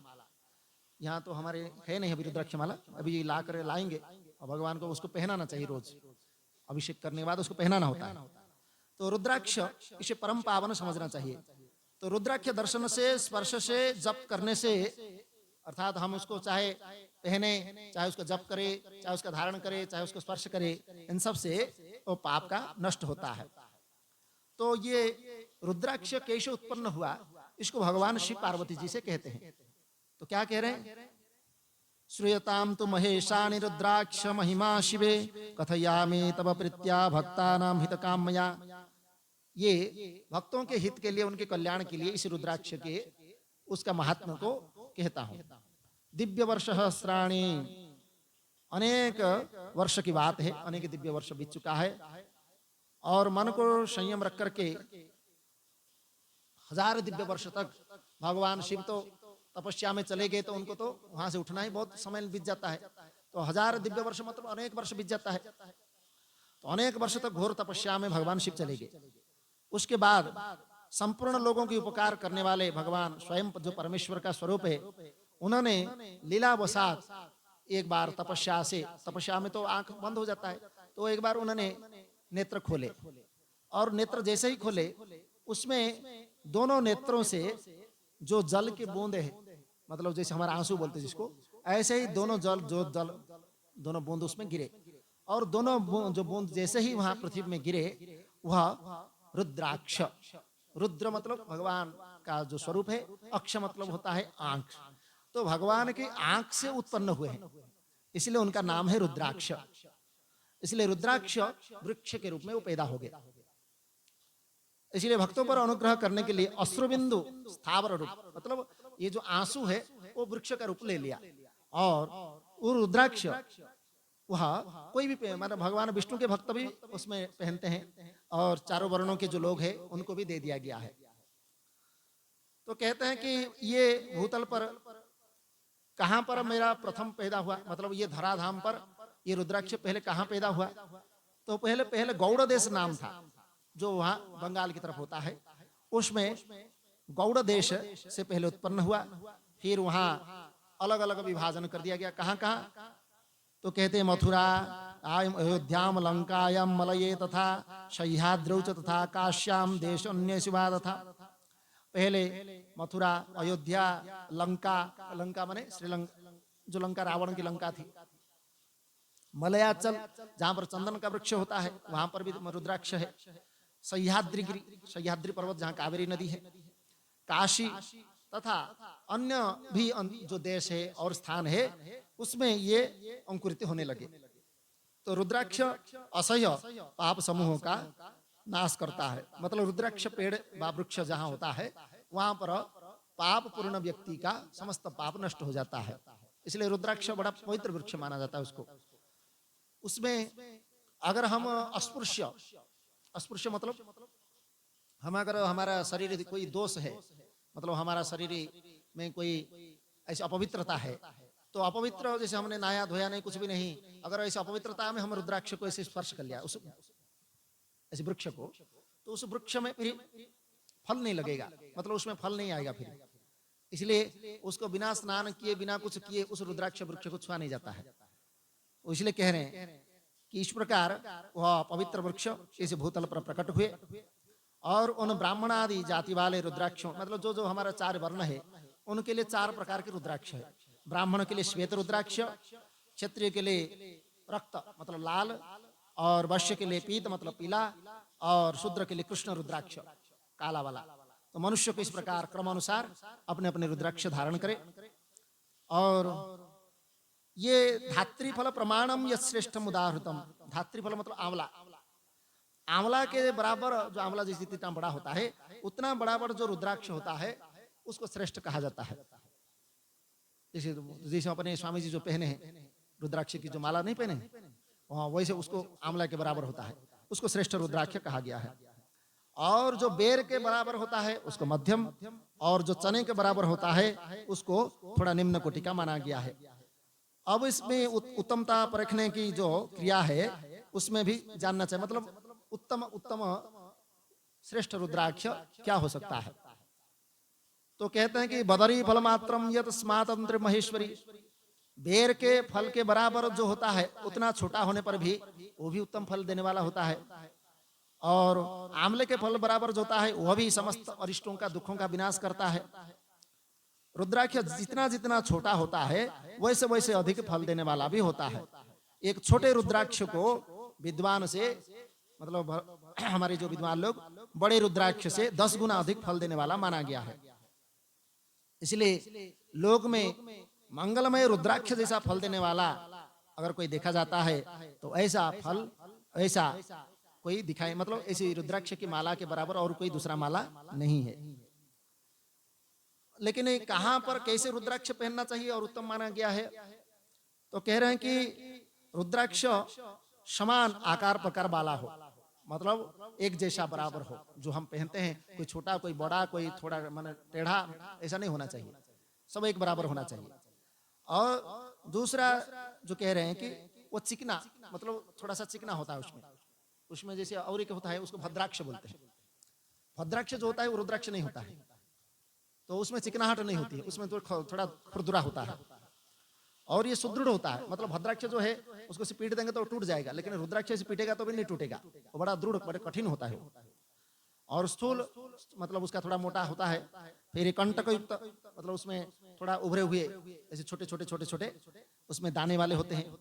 यहाँ तो हमारे है नहीं अभी रुद्राक्ष माला, अभी ला कर लाएंगे और भगवान को उसको पहनाना चाहिए। रोज अभिषेक करने के बाद उसको पहनाना होता है। तो रुद्राक्ष इसे परम पावन समझना चाहिए। तो रुद्राक्ष दर्शन से, स्पर्श से, जप करने से, अर्थात हम उसको चाहे पहने, चाहे उसका जप करे, चाहे उसका धारण करे, चाहे उसको स्पर्श करे, इन सब से वो पाप का नष्ट होता है। तो ये रुद्राक्ष कैसे उत्पन्न हुआ, इसको भगवान शिव पार्वती जी से कहते हैं। तो क्या कह रहे हैं? श्रूयताम तो महेशानि रुद्राक्ष महिमा शिवे कथयामि तब प्रीत्या भक्तानां हितकामया। ये भक्तों के हित के लिए, उनके कल्याण के लिए इस रुद्राक्ष के उसका महात्म्य को कहता हूं। दिव्य वर्ष सहस्राणि, अनेक वर्ष की बात है, अनेक दिव्य वर्ष बीत चुका है। और मन को संयम रख करके 1000 दिव्य वर्ष तक भगवान शिव तो तपस्या में चले गए, तो उनको तो वहां से उठना ही बहुत समय बीत जाता है। तो 1000 दिव्य वर्ष मतलब अनेक वर्ष बीत जाता है। तो अनेक वर्ष तक घोर तपस्या में भगवान शिव चले गए। उसके बाद संपूर्ण लोगों की उपकार करने वाले भगवान स्वयं जो परमेश्वर का स्वरूप है, उन्होंने लीलावशात एक बार तपस्या में तो आंख बंद हो जाता है, तो एक बार उन्होंने नेत्र खोले, और नेत्र जैसे ही खोले उसमें दोनों नेत्रों से जो जल की बूंद है, मतलब जैसे हमारा आंसू बोलते हैं जिसको, ऐसे ही दोनों दोनों बूंद उसमें गिरे, और दोनों जो बूंद जैसे ही वहां पृथ्वी में गिरे, वह रुद्राक्ष, रुद्र मतलब भगवान का जो स्वरूप है, अक्ष मतलब होता है आंख, तो भगवान की आंख से उत्पन्न हुए हैं, इसलिए उनका नाम है रुद्राक्ष। इसलिए रुद्राक्ष वृक्ष के रूप में वो पैदा हो गए। इसलिए भक्तों पर अनुग्रह करने के लिए अश्रुबिंदु स्थावर रूप, मतलब ये जो आंसू है वो वृक्ष का रूप ले लिया, और वो रुद्राक्ष वह कोई भी मतलब भगवान विष्णु के भक्त भी उसमें पहनते हैं, और चारों वर्णों के जो लोग हैं उनको भी दे दिया गया है। तो कहते हैं कि ये भूतल पर कहां पर मेरा प्रथम पैदा हुआ, मतलब ये धराधाम पर ये रुद्राक्ष पहले कहां पैदा हुआ, तो पहले गौड़ देश नाम था, जो वहां बंगाल की तरफ होता है, उसमें गौड़ देश से पहले उत्पन्न हुआ, फिर वहां अलग अलग विभाजन कर दिया गया। कहां कहां, तो कहते हैं मथुरा, अयोध्याम, लंकायाम, मलये तथा सह्याद्रौ च तथा काश्याम देश अन्य शिवा तथा। पहले मथुरा, अयोध्या, लंका, लंका माने श्रीलंका, जो लंका रावण की लंका थी, मलयाचल जहां पर चंदन का वृक्ष होता है वहां पर भी रुद्राक्ष है, सह्याद्रीगिरी, सह्याद्री पर्वत जहां कावेरी नदी है, काशी तथा अन्य भी जो देश है और स्थान है उसमें ये अंकुरित होने लगे। तो रुद्राक्ष असह्य पाप समूहों का नाश करता है, मतलब रुद्राक्ष पेड़ व वृक्ष जहां होता है वहां पर पाप पूर्ण व्यक्ति का समस्त पाप नष्ट हो जाता है, इसलिए रुद्राक्ष बड़ा पवित्र वृक्ष माना जाता है उसको। उसमें अगर हम अस्पृश्य, अस्पृश्य मतलब हम अगर हमारा शरीर कोई दोष है, मतलब हमारा शरीर में कोई ऐसी अपवित्रता है, तो अपवित्र जैसे हमने नहाया धोया नहीं, कुछ भी नहीं, अगर ऐसी अपवित्रता में हम रुद्राक्ष को ऐसे स्पर्श कर लिया उस ऐसे वृक्ष को, तो उस वृक्ष में फिर फल नहीं लगेगा, मतलब उसमें फल नहीं आएगा फिर, इसलिए उसको बिना स्नान किए बिना कुछ किए उस रुद्राक्ष वृक्ष को छुआ नहीं जाता है। इसलिए कह रहे हैं कि इस प्रकार वह पवित्र वृक्ष इस भूतल पर प्रकट हुए, और उन ब्राह्मण आदि जाति वाले रुद्राक्षों, मतलब जो जो हमारा 4 वर्ण है उनके लिए 4 प्रकार के रुद्राक्ष है। ब्राह्मण के लिए श्वेत रुद्राक्ष, क्षत्रिय के लिए रक्त मतलब लाल, और वैश्य के लिए पीत मतलब पीला, और शूद्र के लिए कृष्ण रुद्राक्ष काला वाला। तो मनुष्य को इस प्रकार क्रम अनुसार अपने अपने रुद्राक्ष धारण करे। और ये धात्रीफल प्रमाणम यश्रेष्ठम उदाहृतम, धात्रीफल मतलब आंवला, आंवला के बराबर जो आंवला जैसे जितना बड़ा होता है उतना बराबर जो रुद्राक्ष होता है उसको श्रेष्ठ कहा जाता है। जैसे जैसे अपने स्वामी जी जो पहने हैं रुद्राक्ष की जो माला नहीं पहने, वैसे उसको आंवला के बराबर होता है, उसको श्रेष्ठ रुद्राक्ष कहा गया है। और जो बेर के बराबर होता है उसको मध्यम, और जो चने के बराबर होता है उसको थोड़ा निम्न कोटि का माना गया है। अब इसमें उत्तमता परखने की जो क्रिया है उसमें भी जानना चाहिए, मतलब उत्तम उत्तम श्रेष्ठ रुद्राक्ष क्या हो सकता है। तो कहते हैं कि बदरी फल मात्रम यत स्मातंत्र महेश्वरी, बेर के फल के बराबर जो होता है उतना छोटा होने पर भी वो भी उत्तम फल देने वाला होता है, और आंवले के फल बराबर जो होता है वह भी समस्त अरिष्टों का दुखों का विनाश करता है। रुद्राक्ष जितना जितना छोटा होता है वैसे वैसे अधिक फल देने वाला भी होता है। एक छोटे रुद्राक्ष को विद्वान से, मतलब हमारे जो विद्वान लोग, बड़े रुद्राक्ष से 10 गुना अधिक फल देने वाला माना गया है। इसलिए लोक में मंगलमय रुद्राक्ष जैसा फल देने वाला अगर कोई देखा जाता है तो ऐसा फल ऐसा कोई दिखाई, मतलब ऐसी रुद्राक्ष की माला के बराबर और कोई दूसरा माला नहीं है। लेकिन कहां पर कैसे रुद्राक्ष पहनना चाहिए और उत्तम माना गया है, तो कह रहे हैं कि रुद्राक्ष समान आकार प्रकार वाला हो, मतलब एक जैसा बराबर हो। जो हम पहनते हैं कोई छोटा कोई बड़ा कोई थोड़ा माने टेढ़ा, ऐसा नहीं होना चाहिए, सब एक बराबर होना चाहिए। और दूसरा जो कह रहे हैं कि वो चिकना, मतलब थोड़ा सा चिकना होता है उसमें जैसे और एक होता है उसको भद्राक्ष बोलते हैं, भद्राक्ष जो होता है वो रुद्राक्ष नहीं होता है, तो उसमें चिकनाहट नहीं होती है, उसमें तो थोड़ा खुरदुरा होता है। और ये सुदृढ़ होता है, मतलब भद्राक्ष जो है उसको से पीट देंगे तो टूट जाएगा, लेकिन रुद्राक्ष से पीटेगा तो भी नहीं टूटेगा, वो बड़ा दृढ़ बड़े कठिन होता है वो। और स्थूल मतलब उसका थोड़ा मोटा होता है। फिर ये कंटक युक्त मतलब उसमें थोड़ा उभरे हुए ऐसे छोटे छोटे छोटे छोटे उसमें दाने वाले होते हैं।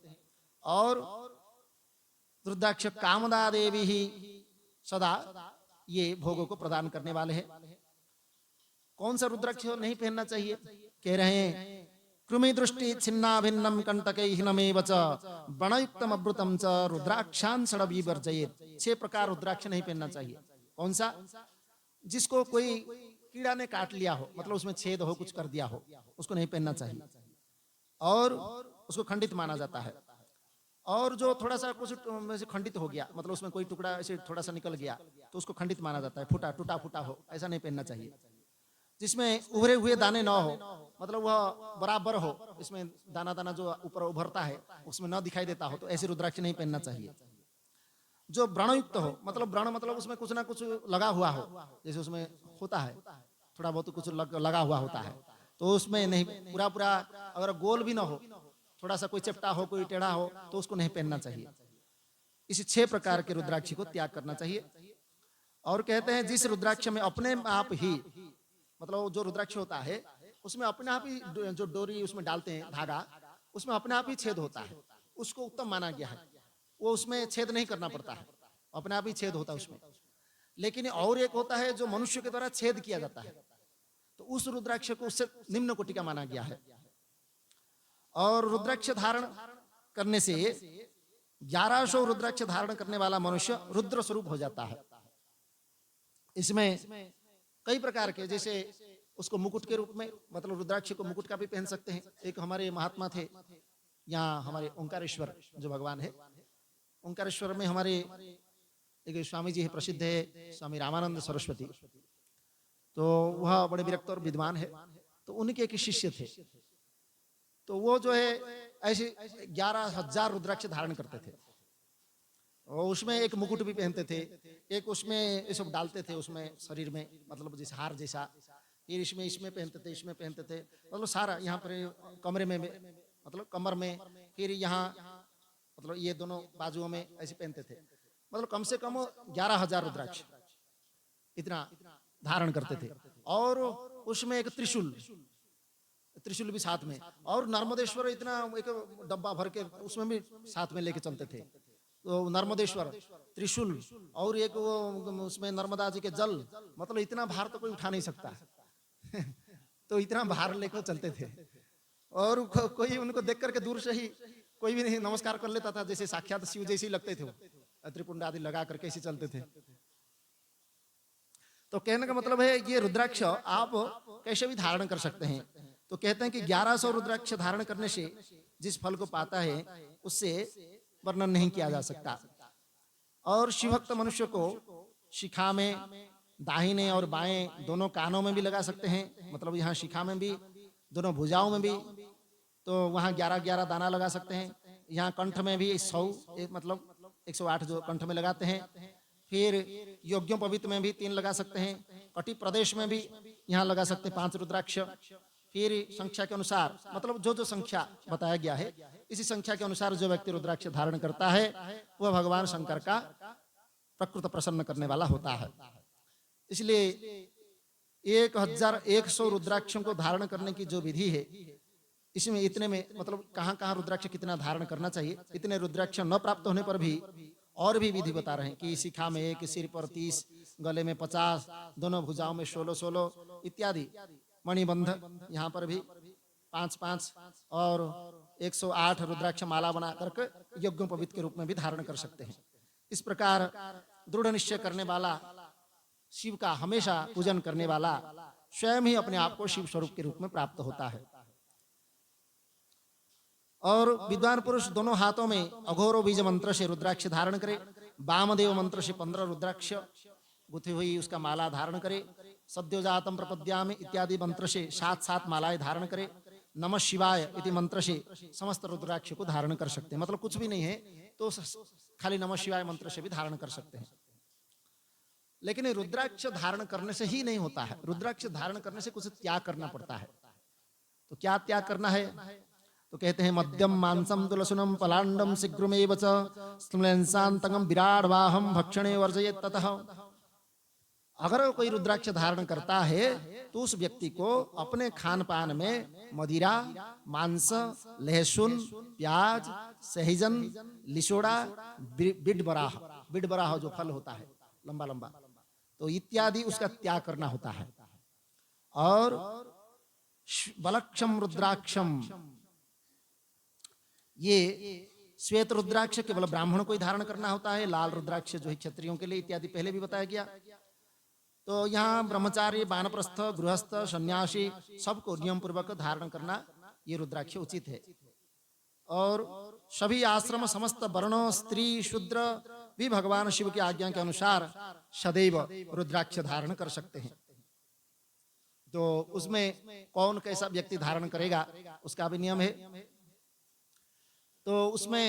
और रुद्राक्ष कामदा देवी ही सदा ये भोगों को प्रदान करने वाले हैं। कौन सा रुद्राक्ष नहीं पहनना चाहिए? कह रहे हैं कृमि दृष्टि छिन्ना भिन्नम कंटकैहिनमेव च व्रणयुक्तम अमृतम च रुद्राक्षान् षडवी वर्जयेत्। 6 प्रकार रुद्राक्ष नहीं पहनना चाहिए। कौन सा? जिसको कोई कीड़ा ने काट लिया हो, मतलब उसमें छेद हो, कुछ कर दिया हो, उसको नहीं पहनना चाहिए और उसको खंडित माना जाता है। और जो थोड़ा सा कुछ वैसे खंडित हो गया, मतलब उसमें कोई टुकड़ा ऐसे थोड़ा सा निकल गया तो उसको खंडित माना जाता है, फूटा टूटा फूटा हो, ऐसा नहीं पहनना चाहिए। जिसमें उभरे हुए दाने न हो, मतलब वह बराबर हो, इसमें दाना दाना जो ऊपर उभरता है उसमें न दिखाई देता हो, तो ऐसे रुद्राक्ष नहीं पहनना चाहिए। जो व्रणयुक्त हो, मतलब व्रण मतलब उसमें कुछ ना कुछ लगा हुआ हो, जैसे उसमें होता है थोड़ा बहुत कुछ लगा हुआ होता है, तो उसमें नहीं, पूरा पूरा अगर गोल भी ना हो, थोड़ा सा कोई चपटा हो, कोई टेढ़ा हो, तो उसको नहीं पहनना चाहिए। इसी 6 प्रकार के रुद्राक्ष को त्याग करना चाहिए। और कहते हैं जिस रुद्राक्ष में अपने आप ही, मतलब जो रुद्राक्ष होता है उसमें अपने आप ही जो डोरी उसमें डालते हैं धागा, उसमें अपने आप ही छेद होता है, उसको उत्तम माना गया है। वो उसमें छेद नहीं करना पड़ता है, अपने आप ही छेद होता है उसमें। लेकिन और एक होता है जो मनुष्य के द्वारा छेद किया जाता है, तो उस रुद्राक्ष को उससे निम्न कोटि का माना गया है। और रुद्राक्ष धारण करने से 1100 रुद्राक्ष धारण करने वाला मनुष्य रुद्र स्वरूप हो जाता है। इसमें कई प्रकार के, जैसे उसको मुकुट के रूप में, मतलब रुद्राक्ष को मुकुट का भी पहन सकते हैं। एक हमारे महात्मा थे यहाँ, हमारे ओंकारेश्वर जो भगवान है, ओंकारेश्वर में हमारे एक स्वामी जी है, प्रसिद्ध है स्वामी रामानंद सरस्वती, तो वह बड़े विरक्त और विद्वान है, तो उनके एक शिष्य थे, तो वो जो है ऐसे 11,000 रुद्राक्ष धारण करते थे, और उसमें एक मुकुट भी पहनते थे, एक उसमें ये सब डालते थे उसमें शरीर में, मतलब जैसे हार जैसा, फिर इसमें पहनते थे, इसमें पहनते थे, मतलब सारा यहाँ पर कमरे में मतलब कमर में, फिर यहाँ मतलब ये दोनों बाजुओं में ऐसे पहनते थे। मतलब कम से कम 11,000 रुद्राक्ष इतना धारण करते थे। और उसमें एक त्रिशूल भी साथ में, और नर्मदेश्वर इतना एक डब्बा भर के उसमें भी साथ में लेके चलते थे। तो नर्मदेश्वर, त्रिशूल, और एक वो उसमें नर्मदा जी के जल, मतलब इतना भार तो कोई उठा नहीं सकता तो इतना भार लेकर चलते थे। और कोई उनको देख करके दूर से ही कोई भी नहीं नमस्कार कर लेता था, जैसे साक्षात शिव जैसे ही लगते थे वो, त्रिपुंड आदि लगा करके ऐसे चलते थे। तो कहने का मतलब है ये रुद्राक्ष आप कैसे भी धारण कर सकते हैं। तो कहते हैं कि 1100 रुद्राक्ष धारण करने से जिस फल को पाता है उससे वर्णन नहीं किया जा सकता। और शिवभक्त मनुष्य को शिखा में, दाहिने और बाएं दोनों कानों में भी लगा सकते हैं, मतलब यहाँ शिखा में भी, दोनों भुजाओं में भी, तो वहाँ 11-11 दाना लगा सकते हैं। यहाँ कंठ में भी 100 मतलब 108 जो कंठ में लगाते हैं। फिर योग्यों पवित्र में भी 3 लगा सकते हैं। कटी प्रदेश में भी यहाँ लगा सकते हैं 5 रुद्राक्ष। फिर संख्या के अनुसार, मतलब जो जो संख्या बताया गया है इसी संख्या के अनुसार जो व्यक्ति रुद्राक्ष धारण करता है वह भगवान शंकर का प्रकृत प्रसन्न करने वाला होता है। इसलिए 1100 रुद्राक्षों को धारण करने की जो विधि है, इसमें इतने में मतलब कहाँ कहाँ रुद्राक्ष कितना धारण करना चाहिए, इतने रुद्राक्ष न प्राप्त होने पर भी और भी विधि बता रहे हैं कि शिखा में 1, सिर पर 30, गले में 50, दोनों भुजाओं में 16-16 इत्यादि, मणिबंध यहाँ पर भी 5-5 और 108 रुद्राक्ष माला बना करके यज्ञोपवीत के रूप में भी धारण कर सकते हैं। इस प्रकार दृढ़ निश्चय करने वाला, शिव का हमेशा पूजन करने वाला स्वयं ही अपने आप को शिव स्वरूप के रूप में प्राप्त होता है। और विद्वान पुरुष दोनों हाथों में अघोरो बीज मंत्र से रुद्राक्ष धारण करे, वामदेव मंत्र से 15 रुद्राक्ष गुथी हुई उसका माला धारण करे, सद्योजातम प्रपद्यामि इत्यादि मंत्र से 7-7 मालाएं धारण करे, नमः शिवाय इति मंत्र से समस्त रुद्राक्ष को धारण कर सकते हैं। मतलब कुछ भी नहीं है तो खाली नमः शिवाय मंत्र से भी धारण कर सकते हैं। लेकिन ये रुद्राक्ष धारण करने से ही नहीं होता है, रुद्राक्ष धारण करने से कुछ त्याग करना पड़ता है। तो क्या त्याग करना है? तो कहते हैं मध्यम मांसम तुलसुनम पलांडम शीघ्रमेव च स्मलेंसांतंगम विराट वाहम भक्षणे वर्जयेत् ततः। अगर कोई रुद्राक्ष धारण करता है तो उस व्यक्ति को अपने खान पान में मदिरा, मांस, लहसुन, प्याज, सहजन, लिसोड़ा, बिडबराह जो फल होता है लंबा लंबा, तो इत्यादि उसका त्याग करना होता है। और बलक्षम रुद्राक्षम, ये श्वेत रुद्राक्ष केवल ब्राह्मण को ही धारण करना होता है, लाल रुद्राक्ष जो है क्षत्रियों के लिए इत्यादि पहले भी बताया गया। तो यहाँ ब्रह्मचारी, वानप्रस्थ, गृहस्थ, सन्यासी सबको नियम पूर्वक धारण करना ये रुद्राक्ष उचित है। और सभी आश्रम, समस्त वर्ण, स्त्री, शूद्र भी भगवान शिव की आज्ञा के अनुसार सदैव रुद्राक्ष धारण कर सकते हैं। तो उसमें कौन कैसा व्यक्ति धारण करेगा उसका भी नियम है। तो उसमें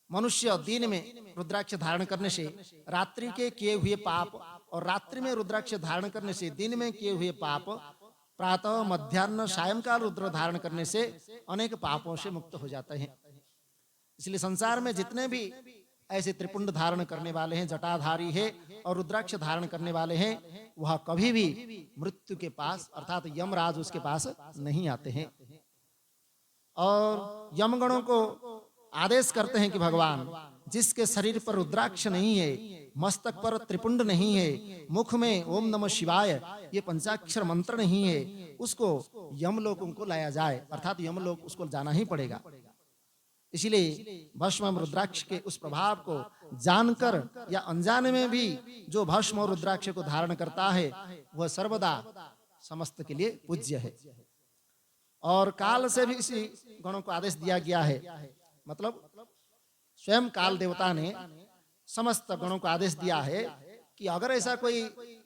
मनुष्य दिन में रुद्राक्ष धारण करने से रात्रि के किए हुए पाप, और रात्रि में रुद्राक्ष धारण करने से दिन में किए हुए पाप, प्रातः, मध्याह्न, सायंकाल रुद्र धारण करने से अनेक पापों से मुक्त हो जाते हैं। इसलिए संसार में जितने भी ऐसे त्रिपुंड धारण करने वाले हैं, जटाधारी है और रुद्राक्ष धारण करने वाले हैं, वह कभी भी मृत्यु के पास अर्थात यमराज उसके पास नहीं आते हैं। और यमगणों को आदेश करते हैं कि भगवान जिसके शरीर पर रुद्राक्ष नहीं है, मस्तक पर त्रिपुंड नहीं है, मुख में ओम नमः शिवाय ये पंचाक्षर मंत्र नहीं है, उसको यमलोक को लाया जाए, अर्थात यमलोक उसको जाना ही पड़ेगा। इसलिए भस्म रुद्राक्ष के उस प्रभाव को जानकर या अनजाने में भी जो भस्म और रुद्राक्ष को धारण करता है वह सर्वदा समस्त के लिए पूज्य है। और काल से भी इसी गणों को आदेश दिया गया है, मतलब स्वयं काल देवता ने समस्त गणों को आदेश दिया है कि अगर ऐसा कोई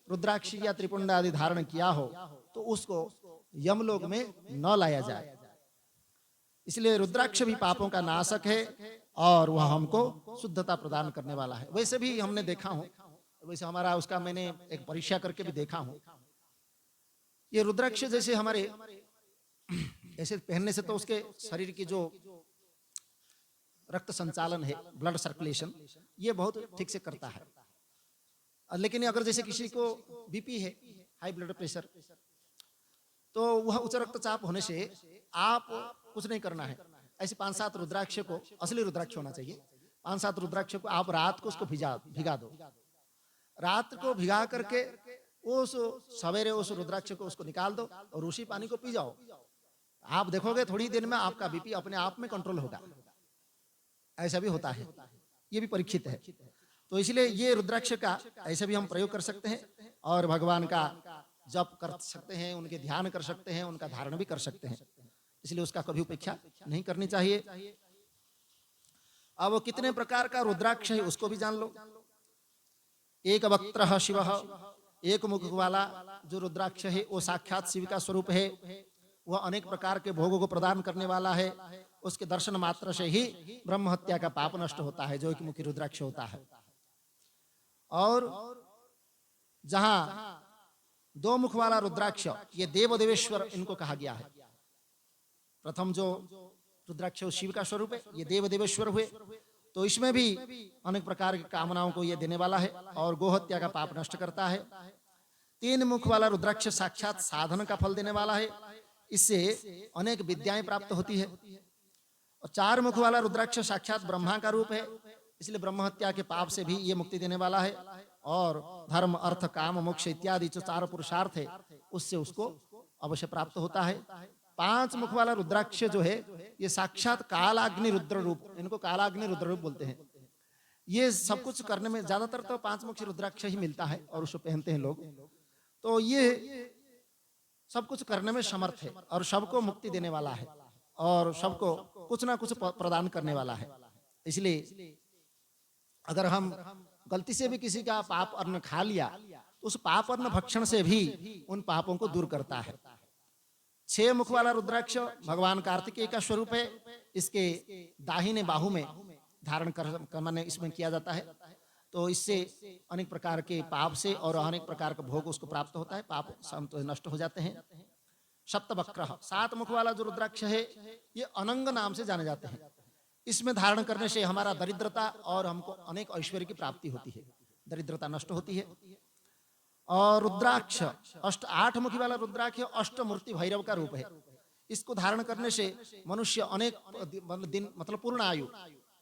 रुद्राक्ष या त्रिपुंड आदि धारण किया हो तो उसको यमलोक में न लाया जाए। इसलिए रुद्राक्ष भी पापों का नाशक है और वह हमको शुद्धता प्रदान करने वाला है। वैसे भी हमने देखा हूं, वैसे हमारा उसका मैंने एक परीक्षा करके भी देखा हूं, ये रुद्राक्ष जैसे हमारे ऐसे पहनने से तो उसके शरीर की जो रक्त संचालन है, ब्लड सर्कुलेशन, ये बहुत ठीक से करता है। लेकिन अगर जैसे किसी को बीपी है, हाई ब्लड प्रेशर, तो वह उच्च रक्तचाप होने से आप कुछ नहीं करना है। ऐसे 5-7 रुद्राक्ष को, असली रुद्राक्ष होना चाहिए, 5-7 रुद्राक्ष को आप रात को उसको भिगा दो। रात को भिगा करके उस सवेरे उस रुद्राक्ष को उसको निकाल दो और उसी पानी को पी जाओ। आप देखोगे थोड़ी देर में आपका बीपी अपने आप में कंट्रोल होगा। ऐसा भी होता है, ये भी परीक्षित है। तो इसलिए ये रुद्राक्ष का ऐसे भी हम प्रयोग कर सकते हैं और भगवान का जप कर सकते हैं, उनके ध्यान कर सकते हैं, उनका धारण भी कर सकते हैं। इसलिए उसका कभी उपेक्षा नहीं करनी चाहिए। अब वो कितने प्रकार का रुद्राक्ष है उसको भी जान लो। एक वक्त्रः शिवः, एक मुख वाला जो रुद्राक्ष है वो साक्षात शिव का स्वरूप है। वह अनेक प्रकार के भोगों को प्रदान करने वाला है। उसके दर्शन मात्र से ही ब्रह्म हत्या का पाप नष्ट होता है, जो एक मुखी रुद्राक्ष होता है। और जहां 2 मुख वाला रुद्राक्ष, ये देव देवेश्वर इनको कहा गया है। प्रथम जो रुद्राक्ष शिव का स्वरूप है, ये देव देवेश्वर हुए। तो इसमें भी अनेक प्रकार की कामनाओं को ये देने वाला है और गोहत्या का पाप नष्ट करता है। 3 मुख वाला रुद्राक्ष साक्षात साधन का फल देने वाला है, इससे अनेक विद्याएं प्राप्त होती है। और 4 मुख वाला रुद्राक्ष साक्षात ब्रह्मा का रूप है, इसलिए ब्रह्म हत्या के पाप से भी ये मुक्ति देने वाला है। और धर्म, अर्थ, काम, मोक्ष इत्यादि जो 4 पुरुषार्थ है उससे उसको अवश्य प्राप्त होता है। 5 मुख वाला रुद्राक्ष जो है ये साक्षात कालाग्नि रुद्र रूप, इनको कालाग्नि रुद्र रूप बोलते हैं। ये सब कुछ करने में ज्यादातर तो 5 मुखी रुद्राक्ष ही मिलता है और उसको पहनते हैं लोग। तो ये सब कुछ करने में समर्थ है और सबको मुक्ति देने वाला है और सबको कुछ ना कुछ प्रदान करने वाला है। इसलिए अगर हम गलती से भी किसी का पाप अन्न खा लिया तो उस पाप अन्न भक्षण से भी उन पापों को दूर करता है। 6 मुख वाला रुद्राक्ष भगवान कार्तिकेय का स्वरूप है। इसके दाहिने बाहु में धारण कर माने इसमें किया जाता है। तो इससे अनेक प्रकार के पाप से और अनेक प्रकार का भोग उसको प्राप्त होता है, पाप नष्ट हो जाते हैं। सप्तवक्र, 7 मुख वाला जो रुद्राक्ष है ये अनंग नाम से जाने जाते हैं। इसमें धारण करने से हमारा दरिद्रता और हमको अनेक ऐश्वर्य की प्राप्ति होती है, दरिद्रता नष्ट होती है। और रुद्राक्ष 8 मुखी वाला रुद्राक्ष अष्टमूर्ति भैरव का रूप है। इसको धारण करने से मनुष्य अनेक दिन मतलब पूर्ण आयु,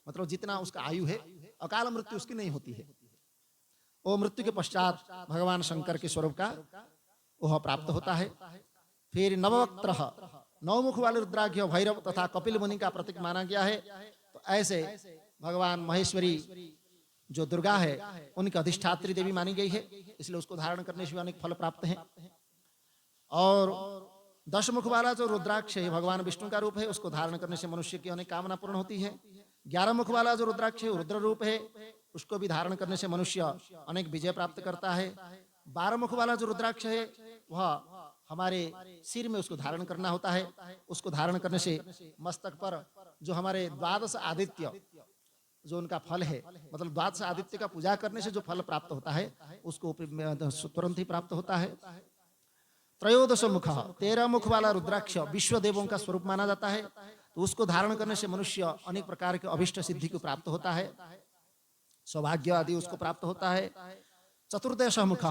मतलब जितना उसका आयु है, अकाल मृत्यु उसकी नहीं होती है। वो मृत्यु के पश्चात भगवान शंकर के स्वरूप का वह प्राप्त होता है। फिर नववक्त्र, 9 मुख वाले रुद्राक्ष भैरव तथा कपिल मुनि का प्रतीक माना गया है। तो ऐसे भगवान महेश्वरी जो दुर्गा है उनकी अधिष्ठात्री देवी मानी गई है, इसलिए उसको धारण करने से अनेक फल प्राप्त हैं। और 10 मुख वाला जो रुद्राक्ष है भगवान विष्णु का रूप है, उसको धारण करने से मनुष्य की अनेक कामना पूर्ण होती है। 11 मुख वाला जो रुद्राक्ष है रुद्र रूप है, उसको भी धारण करने से मनुष्य अनेक विजय प्राप्त करता है। 12 मुख वाला जो रुद्राक्ष है वह हमारे सिर में उसको धारण करना होता है। उसको धारण करने से मस्तक पर जो हमारे द्वादश आदित्य जो उनका फल है, मतलब द्वादश आदित्य का पूजा करने से जो फल प्राप्त होता है उसको तुरंत ही प्राप्त होता है। त्रयोदश मुख, 13 मुख वाला रुद्राक्ष विश्व देवों का स्वरूप माना जाता है। तो उसको धारण करने से मनुष्य अनेक प्रकार के अभिष्ट सिद्धि को प्राप्त होता है, सौभाग्य आदि उसको प्राप्त होता है। चतुर्दश मुख,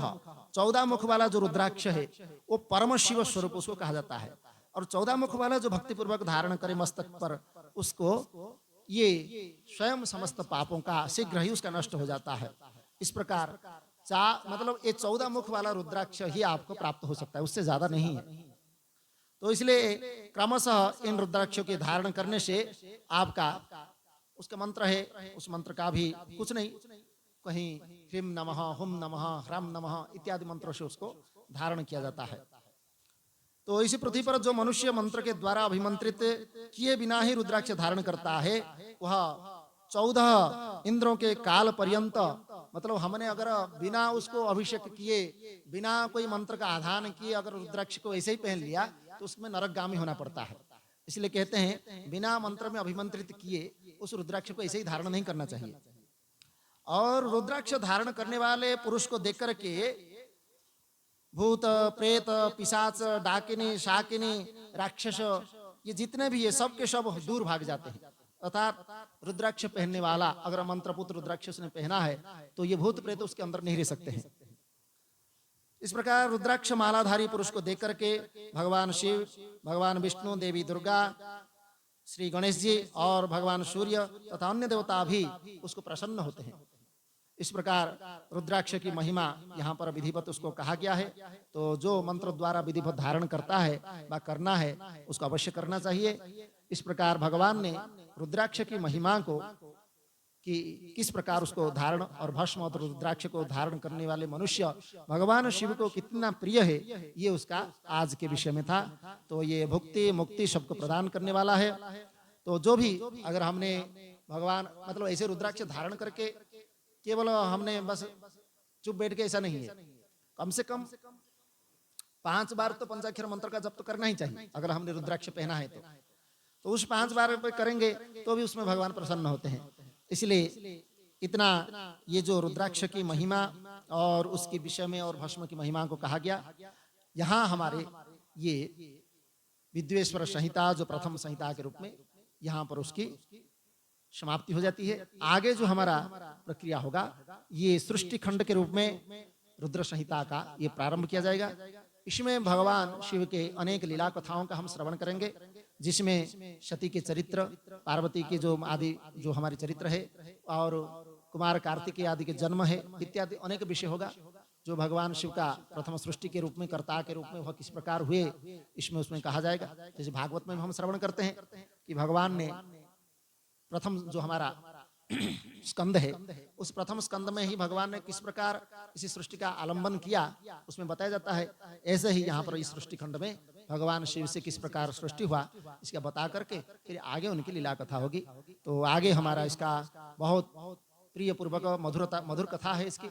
14 मुख वाला जो रुद्राक्ष है वो परम शिव स्वरूप उसको कहा जाता है। और 14 मुख वाला जो भक्ति पूर्वक धारण करे मस्तक पर, उसको ये स्वयं समस्त पापों का शीघ्र ही उसका नष्ट हो जाता है। इस प्रकार मतलब ये 14 मुख वाला रुद्राक्ष ही आपको प्राप्त हो सकता है, उससे ज्यादा नहीं है। तो इसलिए क्रमशः इन रुद्राक्षों के धारण करने से आपका उसका मंत्र है, उस मंत्र का भी कुछ नहीं, कहीं ह्रीम नमः, हुम नमः, ह्रम नमः इत्यादि मंत्रों से उसको धारण किया जाता है। तो इसी पृथ्वी पर जो मनुष्य मंत्र के द्वारा अभिमंत्रित किए बिना ही रुद्राक्ष धारण करता है वह 14 इंद्रों के काल पर्यंत, मतलब हमने अगर बिना उसको अभिषेक किए, बिना कोई मंत्र का आधान किए अगर रुद्राक्ष को ऐसे ही पहन लिया तो उसमें नरकगामी होना पड़ता है। इसलिए कहते हैं बिना मंत्र में अभिमंत्रित किए उस रुद्राक्ष को ऐसे ही धारण नहीं करना चाहिए। और रुद्राक्ष धारण करने वाले पुरुष को देख करके भूत प्रेत पिशाच डाकिनी शाकिनी राक्षस ये जितने भी ये सब के सब दूर भाग जाते हैं। अर्थात रुद्राक्ष पहनने वाला अगर मंत्रपुत्र रुद्राक्ष उसने पहना है तो ये भूत प्रेत उसके अंदर नहीं रह सकते हैं। इस प्रकार रुद्राक्ष मालाधारी पुरुष को देख करके भगवान शिव, भगवान विष्णु, देवी दुर्गा, श्री गणेश जी और भगवान सूर्य तथा अन्य देवता भी उसको प्रसन्न होते हैं। इस प्रकार रुद्राक्ष की महिमा यहाँ पर विधिवत उसको कहा गया है। तो जो मंत्र द्वारा विधिवत धारण करता है व करना है उसको अवश्य करना चाहिए। इस प्रकार भगवान ने रुद्राक्ष की महिमा को कि किस प्रकार उसको धारण और भस्म और रुद्राक्ष को धारण करने वाले मनुष्य भगवान शिव को कितना प्रिय है, ये उसका आज के विषय में था। तो ये भुक्ति मुक्ति सबको प्रदान करने वाला है। तो जो भी अगर हमने भगवान मतलब ऐसे रुद्राक्ष धारण करके केवल हमने बस चुप बैठ के, ऐसा नहीं है, कम से कम 5 बार तो पंचाक्षर मंत्र का जप तो करना ही चाहिए। अगर हमने रुद्राक्ष पहना है तो उस 5 बार करेंगे तो भी उसमें भगवान प्रसन्न होते हैं। इसलिए इतना ये जो रुद्राक्ष की महिमा और उसके विषय में और भस्म की महिमा को कहा गया। यहाँ हमारे ये विद्वेश्वर संहिता जो प्रथम संहिता के रूप में यहाँ पर उसकी समाप्ति हो जाती है। आगे जो हमारा प्रक्रिया होगा ये सृष्टि खंड के रूप में रुद्र संहिता का ये प्रारंभ किया जाएगा। इसमें भगवान शिव के अनेक लीला कथाओं का हम श्रवण करेंगे, जिसमें सती के चरित्र, पार्वती के जो आदि जो हमारे चरित्र है और कुमार कार्तिकेय आदि के जन्म है इत्यादि अनेक विषय होगा। जो भगवान शिव का प्रथम सृष्टि के रूप में कर्ता के रूप में वह किस प्रकार हुए इसमें उसमें कहा जाएगा। जैसे भागवत में हम श्रवण करते हैं कि भगवान ने प्रथम जो हमारा स्कंद है उस प्रथम स्कंद में ही भगवान ने किस प्रकार इसी सृष्टि का आलंबन किया उसमें बताया जाता है। ऐसे ही यहाँ पर इस सृष्टि खंड में भगवान शिव से किस प्रकार सृष्टि हुआ इसका बता करके फिर आगे उनकी लीला कथा होगी। तो आगे हमारा इसका बहुत प्रिय पूर्वक मधुर कथा है इसकी,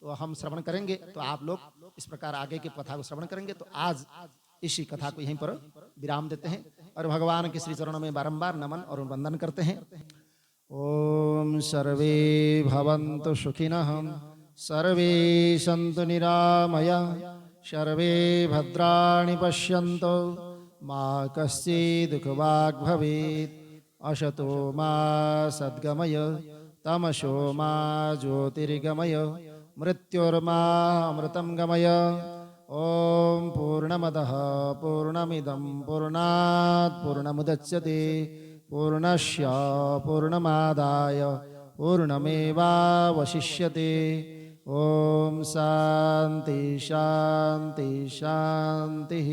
तो हम श्रवण करेंगे। तो आप लोग इस प्रकार आगे की कथा को श्रवण करेंगे। तो आज इसी कथा को यहीं पर विराम देते हैं और भगवान के श्री चरणों में बारंबार नमन और वंदन करते हैं। ॐ सर्वे भवन्तु सुखिनः सर्वे सन्तु निरामया सर्वे भद्राणि पश्यन्तु मा कश्चित् दुःखभाग् भवेत् असतो मा सद्गमय तमसो मा ज्योतिर्गमय मृत्योर्मा अमृतं गमय ॐ पूर्णमदः पूर्णमिदं पूर्णात् पूर्णमुदच्यते पूर्णस्य पूर्णमादाय पूर्णमेवावशिष्यते ॐ शान्ति शान्ति शान्तिः।